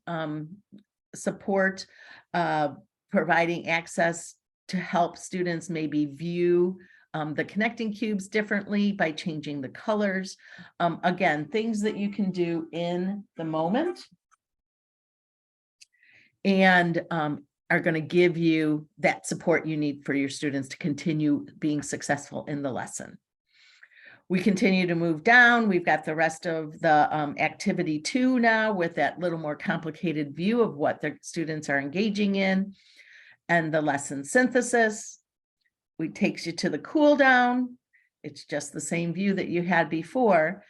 support, providing access to help students maybe view the connecting cubes differently by changing the colors. Again, things that you can do in the moment and are going to give you that support you need for your students to continue being successful in the lesson. We continue to move down. We've got the rest of the activity 2 now with that little more complicated view of what the students are engaging in and the lesson synthesis. It takes you to the cool down. It's just the same view that you had before.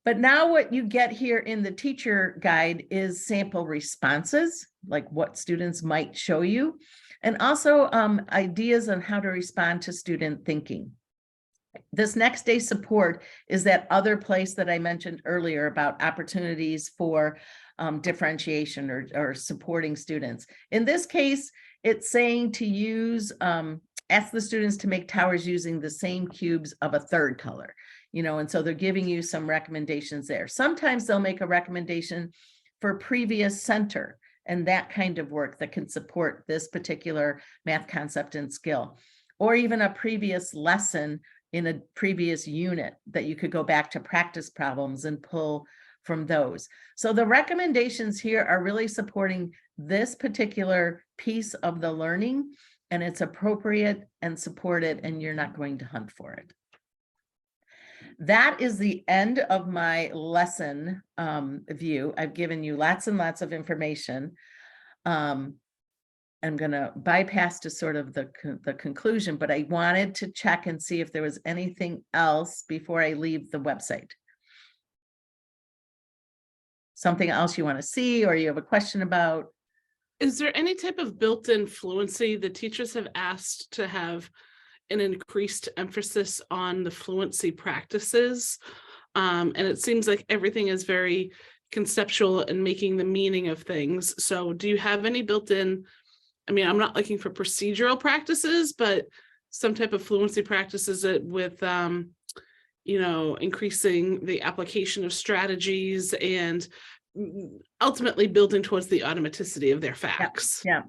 But now what you get here in the teacher guide is sample responses, like what students might show you, and also ideas on how to respond to student thinking. This next day support is that other place that I mentioned earlier about opportunities for differentiation or supporting students. In this case, it's saying to use, ask the students to make towers using the same cubes of a third color, and so they're giving you some recommendations there. Sometimes they'll make a recommendation for previous center and that kind of work that can support this particular math concept and skill, or even a previous lesson in a previous unit that you could go back to practice problems and pull from those. So the recommendations here are really supporting this particular piece of the learning, and it's appropriate and supported, and you're not going to hunt for it. That is the end of my lesson view. I've given you lots and lots of information. I'm going to bypass to sort of the conclusion, but I wanted to check and see if there was anything else before I leave the website. Something else you want to see or you have a question about? Is there any type of built-in fluency? The teachers have asked to have an increased emphasis on the fluency practices. And it seems like everything is very conceptual and making the meaning of things. So do you have any built-in, I mean, I'm not looking for procedural practices, but some type of fluency practices with, increasing the application of strategies and ultimately building towards the automaticity of their facts. Yeah.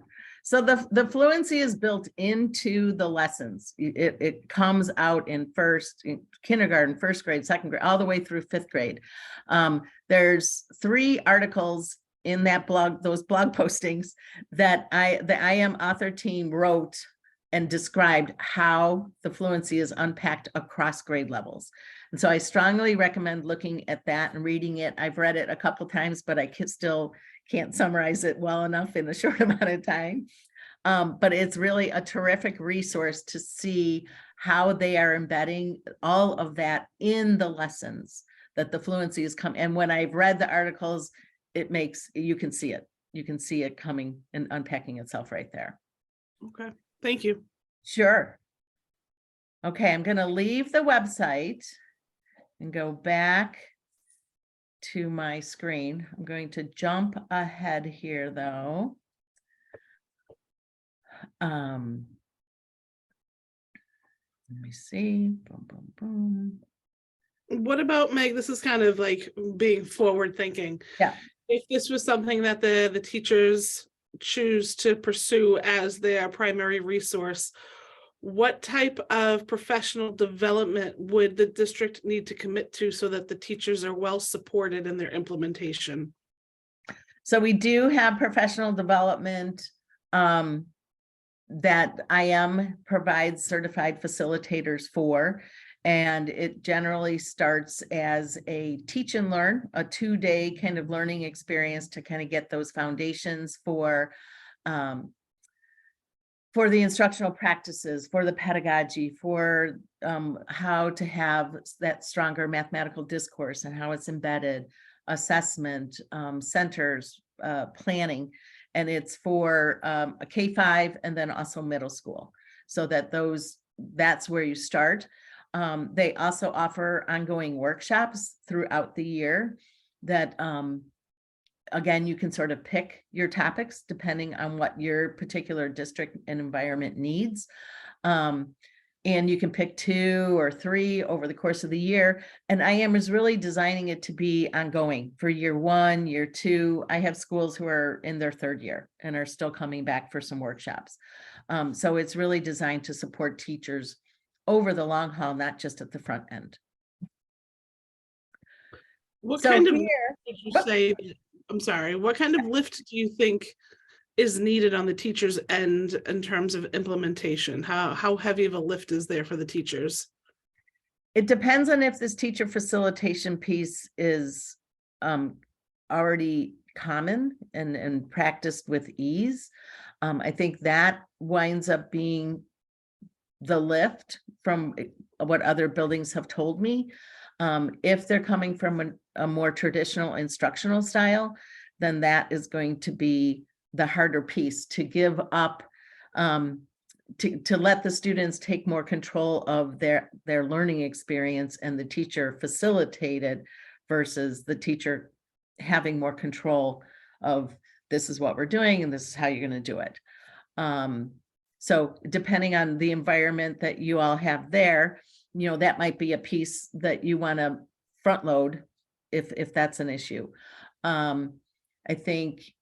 So the fluency is built into the lessons. It comes out in kindergarten, first grade, second grade, all the way through 5th grade. There's 3 articles in that blog, those blog postings that the IM author team wrote and described how the fluency is unpacked across grade levels. And so I strongly recommend looking at that and reading it. I've read it a couple times, but I still can't summarize it well enough in a short amount of time. But it's really a terrific resource to see how they are embedding all of that in the lessons that the fluency is coming. And when I've read the articles, you can see it. You can see it coming and unpacking itself right there. Okay, thank you. Sure. Okay, I'm going to leave the website and go back to my screen. I'm going to jump ahead here though. Let me see. Boom, boom, boom. What about, Meg, this is kind of like being forward thinking. Yeah. If this was something that the teachers choose to pursue as their primary resource, what type of professional development would the district need to commit to so that the teachers are well supported in their implementation? So we do have professional development that IM provides certified facilitators for. And it generally starts as a teach and learn, a 2-day kind of learning experience to kind of get those foundations for the instructional practices, for the pedagogy, for how to have that stronger mathematical discourse and how it's embedded, assessment, centers, planning. And it's for a K-5 and then also middle school. So that that's where you start. They also offer ongoing workshops throughout the year that again, you can sort of pick your topics depending on what your particular district and environment needs. And you can pick 2 or 3 over the course of the year. And IM is really designing it to be ongoing for year 1, year 2. I have schools who are in their 3rd year and are still coming back for some workshops. So it's really designed to support teachers over the long haul, not just at the front end. What So kind of, here- did you say, I'm sorry, what kind of lift do you think is needed on the teacher's end in terms of implementation? How heavy of a lift is there for the teachers? It depends on if this teacher facilitation piece is already common and practiced with ease. I think that winds up being the lift from what other buildings have told me. If they're coming from a more traditional instructional style, then that is going to be the harder piece to give up, to let the students take more control of their learning experience and the teacher facilitate it versus the teacher having more control of this is what we're doing and this is how you're going to do it. So depending on the environment that you all have there, that might be a piece that you want to front load if that's an issue. I think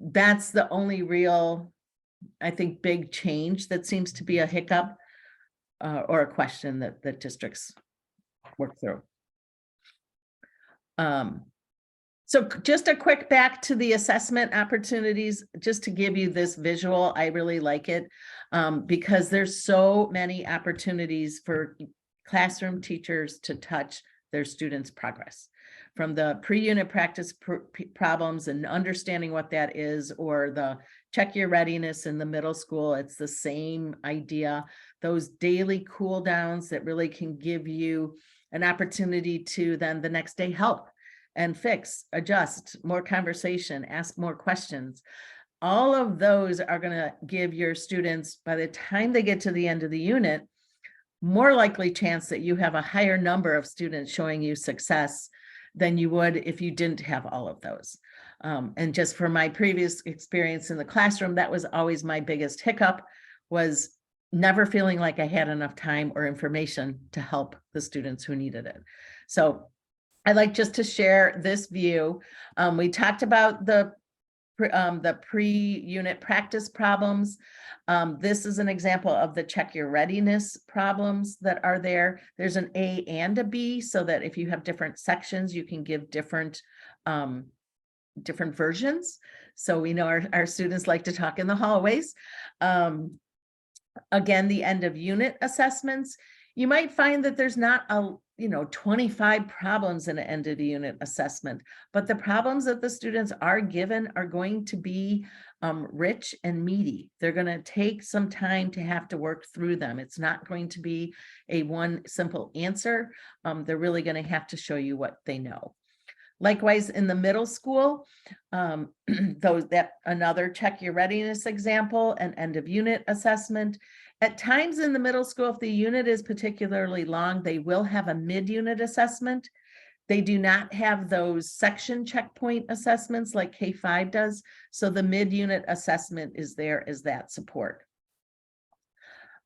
that's the only real, big change that seems to be a hiccup or a question that districts work through. So just a quick back to the assessment opportunities, just to give you this visual. I really like it because there's so many opportunities for classroom teachers to touch their students' progress. From the pre-unit practice problems and understanding what that is, or the check your readiness in the middle school, it's the same idea. Those daily cool downs that really can give you an opportunity to then the next day help and fix, adjust, more conversation, ask more questions. All of those are going to give your students, by the time they get to the end of the unit, more likely chance that you have a higher number of students showing you success than you would if you didn't have all of those. And just from my previous experience in the classroom, that was always my biggest hiccup, was never feeling like I had enough time or information to help the students who needed it. So I'd like just to share this view. We talked about the pre-unit practice problems. This is an example of the check your readiness problems that are there. There's an A and a B, so that if you have different sections, you can give different versions. So we know our students like to talk in the hallways. Again, the end of unit assessments, you might find that there's not 25 problems in an end of the unit assessment, but the problems that the students are given are going to be rich and meaty. They're going to take some time to have to work through them. It's not going to be a one simple answer. They're really going to have to show you what they know. Likewise, in the middle school, another check your readiness example, an end of unit assessment. At times in the middle school, if the unit is particularly long, they will have a mid-unit assessment. They do not have those section checkpoint assessments like K-5 does. So the mid-unit assessment is there as that support.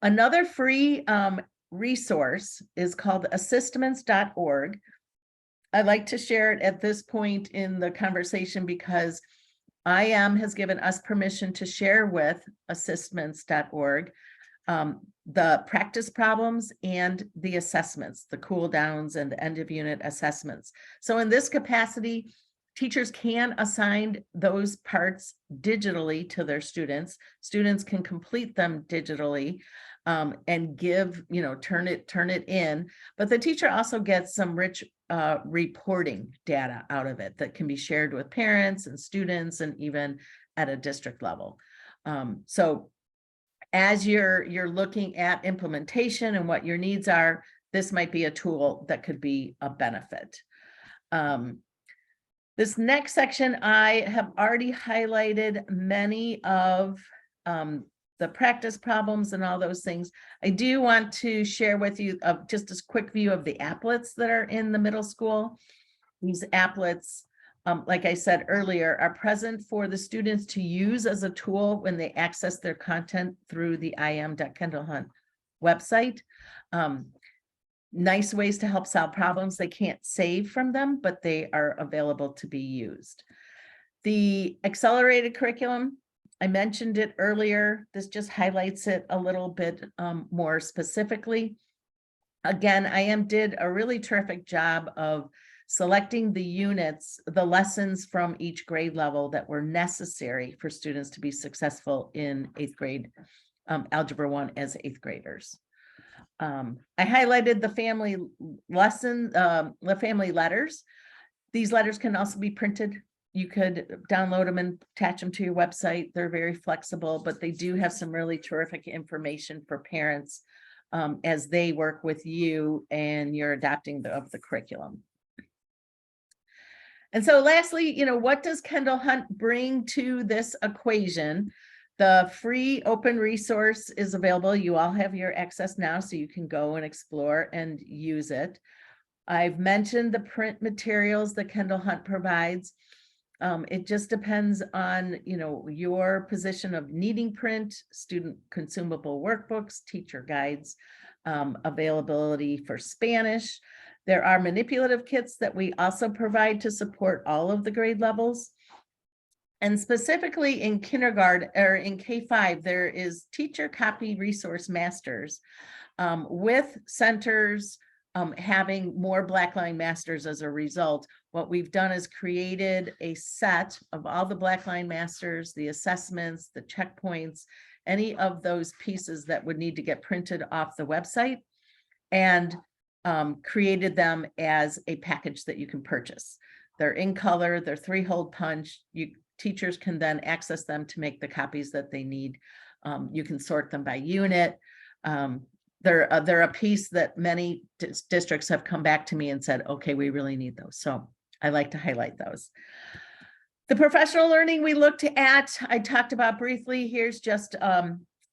Another free resource is called assistments.org. I'd like to share it at this point in the conversation because IM has given us permission to share with assistments.org the practice problems and the assessments, the cool downs and the end of unit assessments. So in this capacity, teachers can assign those parts digitally to their students. Students can complete them digitally. and give, turn it in. But the teacher also gets some rich reporting data out of it that can be shared with parents and students and even at a district level. So as you're looking at implementation and what your needs are, this might be a tool that could be a benefit. This next section, I have already highlighted many of the practice problems and all those things. I do want to share with you just a quick view of the applets that are in the middle school. These applets, like I said earlier, are present for the students to use as a tool when they access their content through the im.kendallhunt website. Nice ways to help solve problems. They can't save from them, but they are available to be used. The accelerated curriculum, I mentioned it earlier. This just highlights it a little bit more specifically. Again, IM did a really terrific job of selecting the units, the lessons from each grade level that were necessary for students to be successful in 8th grade Algebra 1 as 8th graders. I highlighted the family lesson, the family letters. These letters can also be printed. You could download them and attach them to your website. They're very flexible, but they do have some really terrific information for parents as they work with you and you're adapting of the curriculum. And so lastly, what does Kendall Hunt bring to this equation? The free open resource is available. You all have your access now, so you can go and explore and use it. I've mentioned the print materials that Kendall Hunt provides. It just depends on, your position of needing print, student consumable workbooks, teacher guides, availability for Spanish. There are manipulative kits that we also provide to support all of the grade levels. And specifically in kindergarten or in K-5, there is teacher copy resource masters with centers having more Blackline masters as a result. What we've done is created a set of all the Blackline masters, the assessments, the checkpoints, any of those pieces that would need to get printed off the website, and created them as a package that you can purchase. They're in color, they're 3-hole punch. Teachers can then access them to make the copies that they need. You can sort them by unit. They're a piece that many districts have come back to me and said, okay, we really need those. So I like to highlight those. The professional learning we looked at, I talked about briefly. Here's just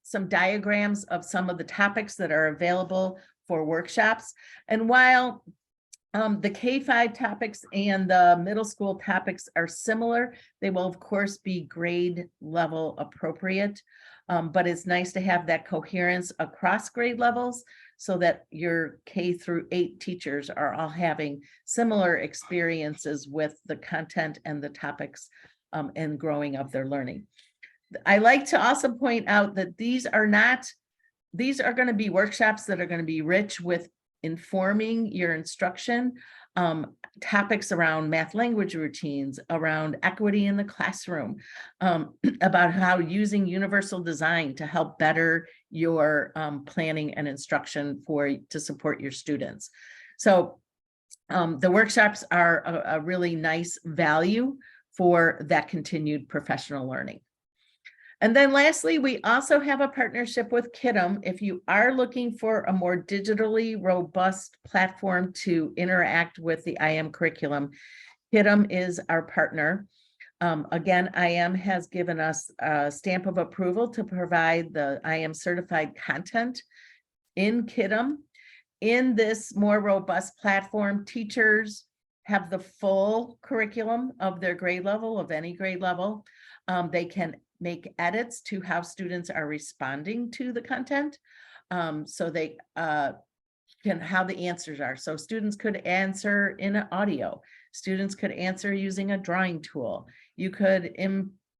some diagrams of some of the topics that are available for workshops. And while the K-5 topics and the middle school topics are similar, they will of course be grade level appropriate, but it's nice to have that coherence across grade levels so that your K-8 teachers are all having similar experiences with the content and the topics and growing of their learning. I like to also point out that these are going to be workshops that are going to be rich with informing your instruction, topics around math language routines, around equity in the classroom, about how using universal design to help better your planning and instruction to support your students. So the workshops are a really nice value for that continued professional learning. And then lastly, we also have a partnership with Kiddom. If you are looking for a more digitally robust platform to interact with the IM curriculum, Kiddom is our partner. Again, IM has given us a stamp of approval to provide the IM certified content in Kiddom. In this more robust platform, teachers have the full curriculum of their grade level, of any grade level. They can make edits to how students are responding to the content. So they how the answers are. So students could answer in audio. Students could answer using a drawing tool. You could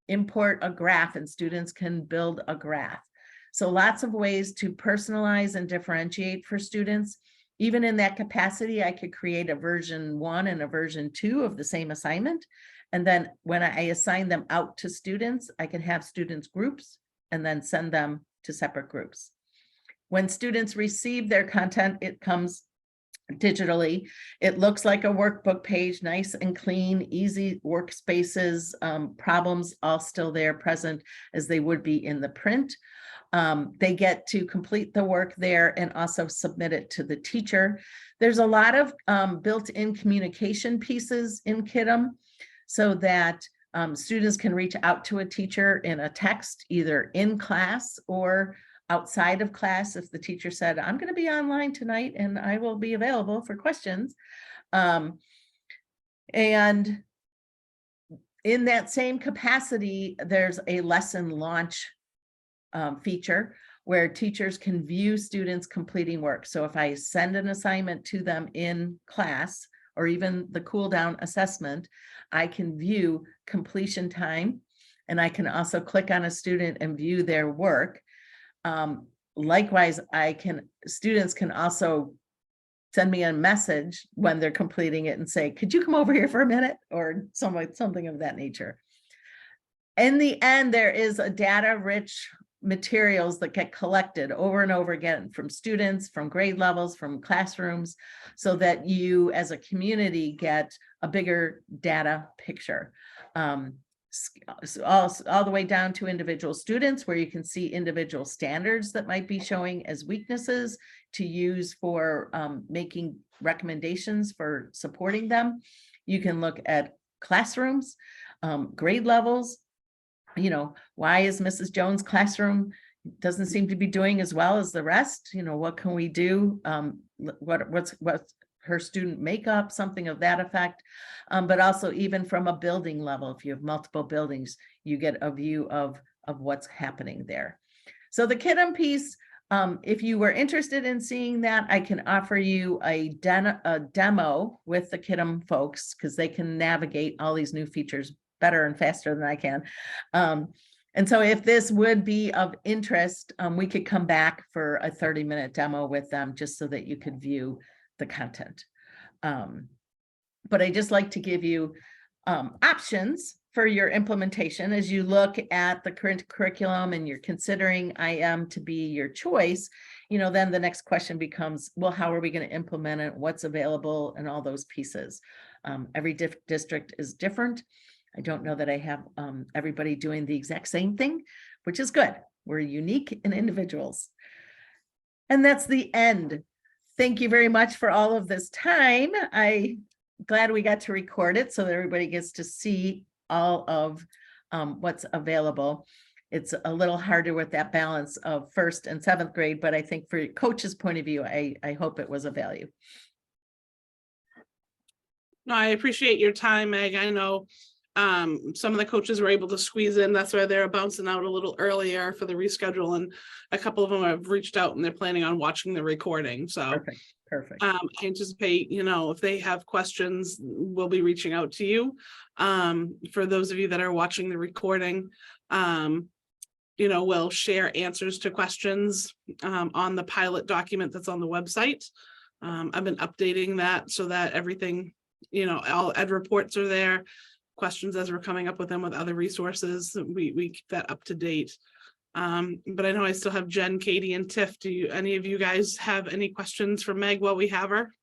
import a graph and students can build a graph. So lots of ways to personalize and differentiate for students. Even in that capacity, I could create a version 1 and a version 2 of the same assignment. And then when I assign them out to students, I can have students groups and then send them to separate groups. When students receive their content, it comes digitally. It looks like a workbook page, nice and clean, easy workspaces, problems all still there present as they would be in the print. They get to complete the work there and also submit it to the teacher. There's a lot of built-in communication pieces in Kiddom so that students can reach out to a teacher in a text, either in class or outside of class. If the teacher said, I'm going to be online tonight and I will be available for questions. And in that same capacity, there's a lesson launch feature where teachers can view students completing work. So if I send an assignment to them in class or even the cool down assessment, I can view completion time, and I can also click on a student and view their work. Likewise, students can also send me a message when they're completing it and say, could you come over here for a minute, or something of that nature. In the end, there is a data-rich materials that get collected over and over again from students, from grade levels, from classrooms, so that you as a community get a bigger data picture. All the way down to individual students, where you can see individual standards that might be showing as weaknesses to use for making recommendations for supporting them. You can look at classrooms, grade levels. You know, why is Mrs. Jones' classroom doesn't seem to be doing as well as the rest? You know, what can we do? What's her student makeup, something of that effect. But also even from a building level, if you have multiple buildings, you get a view of what's happening there. So the Kiddom piece, if you were interested in seeing that, I can offer you a demo with the Kiddom folks, because they can navigate all these new features better and faster than I can. And so if this would be of interest, we could come back for a 30-minute demo with them, just so that you could view the content. But I just like to give you options for your implementation as you look at the current curriculum and you're considering IM to be your choice. You know, then the next question becomes, well, how are we going to implement it? What's available and all those pieces? Every district is different. I don't know that I have everybody doing the exact same thing, which is good. We're unique and individuals. And that's the end. Thank you very much for all of this time. I'm glad we got to record it so that everybody gets to see all of what's available. It's a little harder with that balance of 1st and 7th grade, but I think for coach's point of view, I hope it was of value. No, I appreciate your time, Meg. I know some of the coaches were able to squeeze in. That's why they're bouncing out a little earlier for the reschedule. And a couple of them have reached out and they're planning on watching the recording. So Perfect. I anticipate, you know, if they have questions, we'll be reaching out to you. For those of you that are watching the recording, you know, we'll share answers to questions on the pilot document that's on the website. I've been updating that so that everything, you know, all ed reports are there. Questions as we're coming up with them with other resources, we keep that up to date. But I know I still have Jen, Katie, and Tiff. Do any of you guys have any questions for Meg while we have her?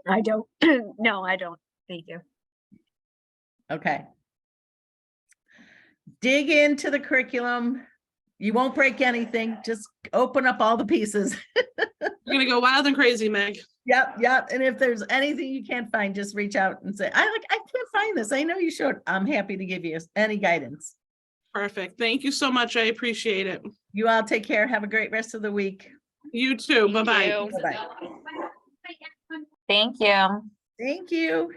I don't. No, I don't. Thank you. Okay. Dig into the curriculum. You won't break anything. Just open up all the pieces. You're gonna go wild and crazy, Meg. Yep. And if there's anything you can't find, just reach out and say, I can't find this. I know you should. I'm happy to give you any guidance. Perfect. Thank you so much. I appreciate it. You all take care. Have a great rest of the week. You too. Bye-bye. Bye-bye. Thank you. Thank you.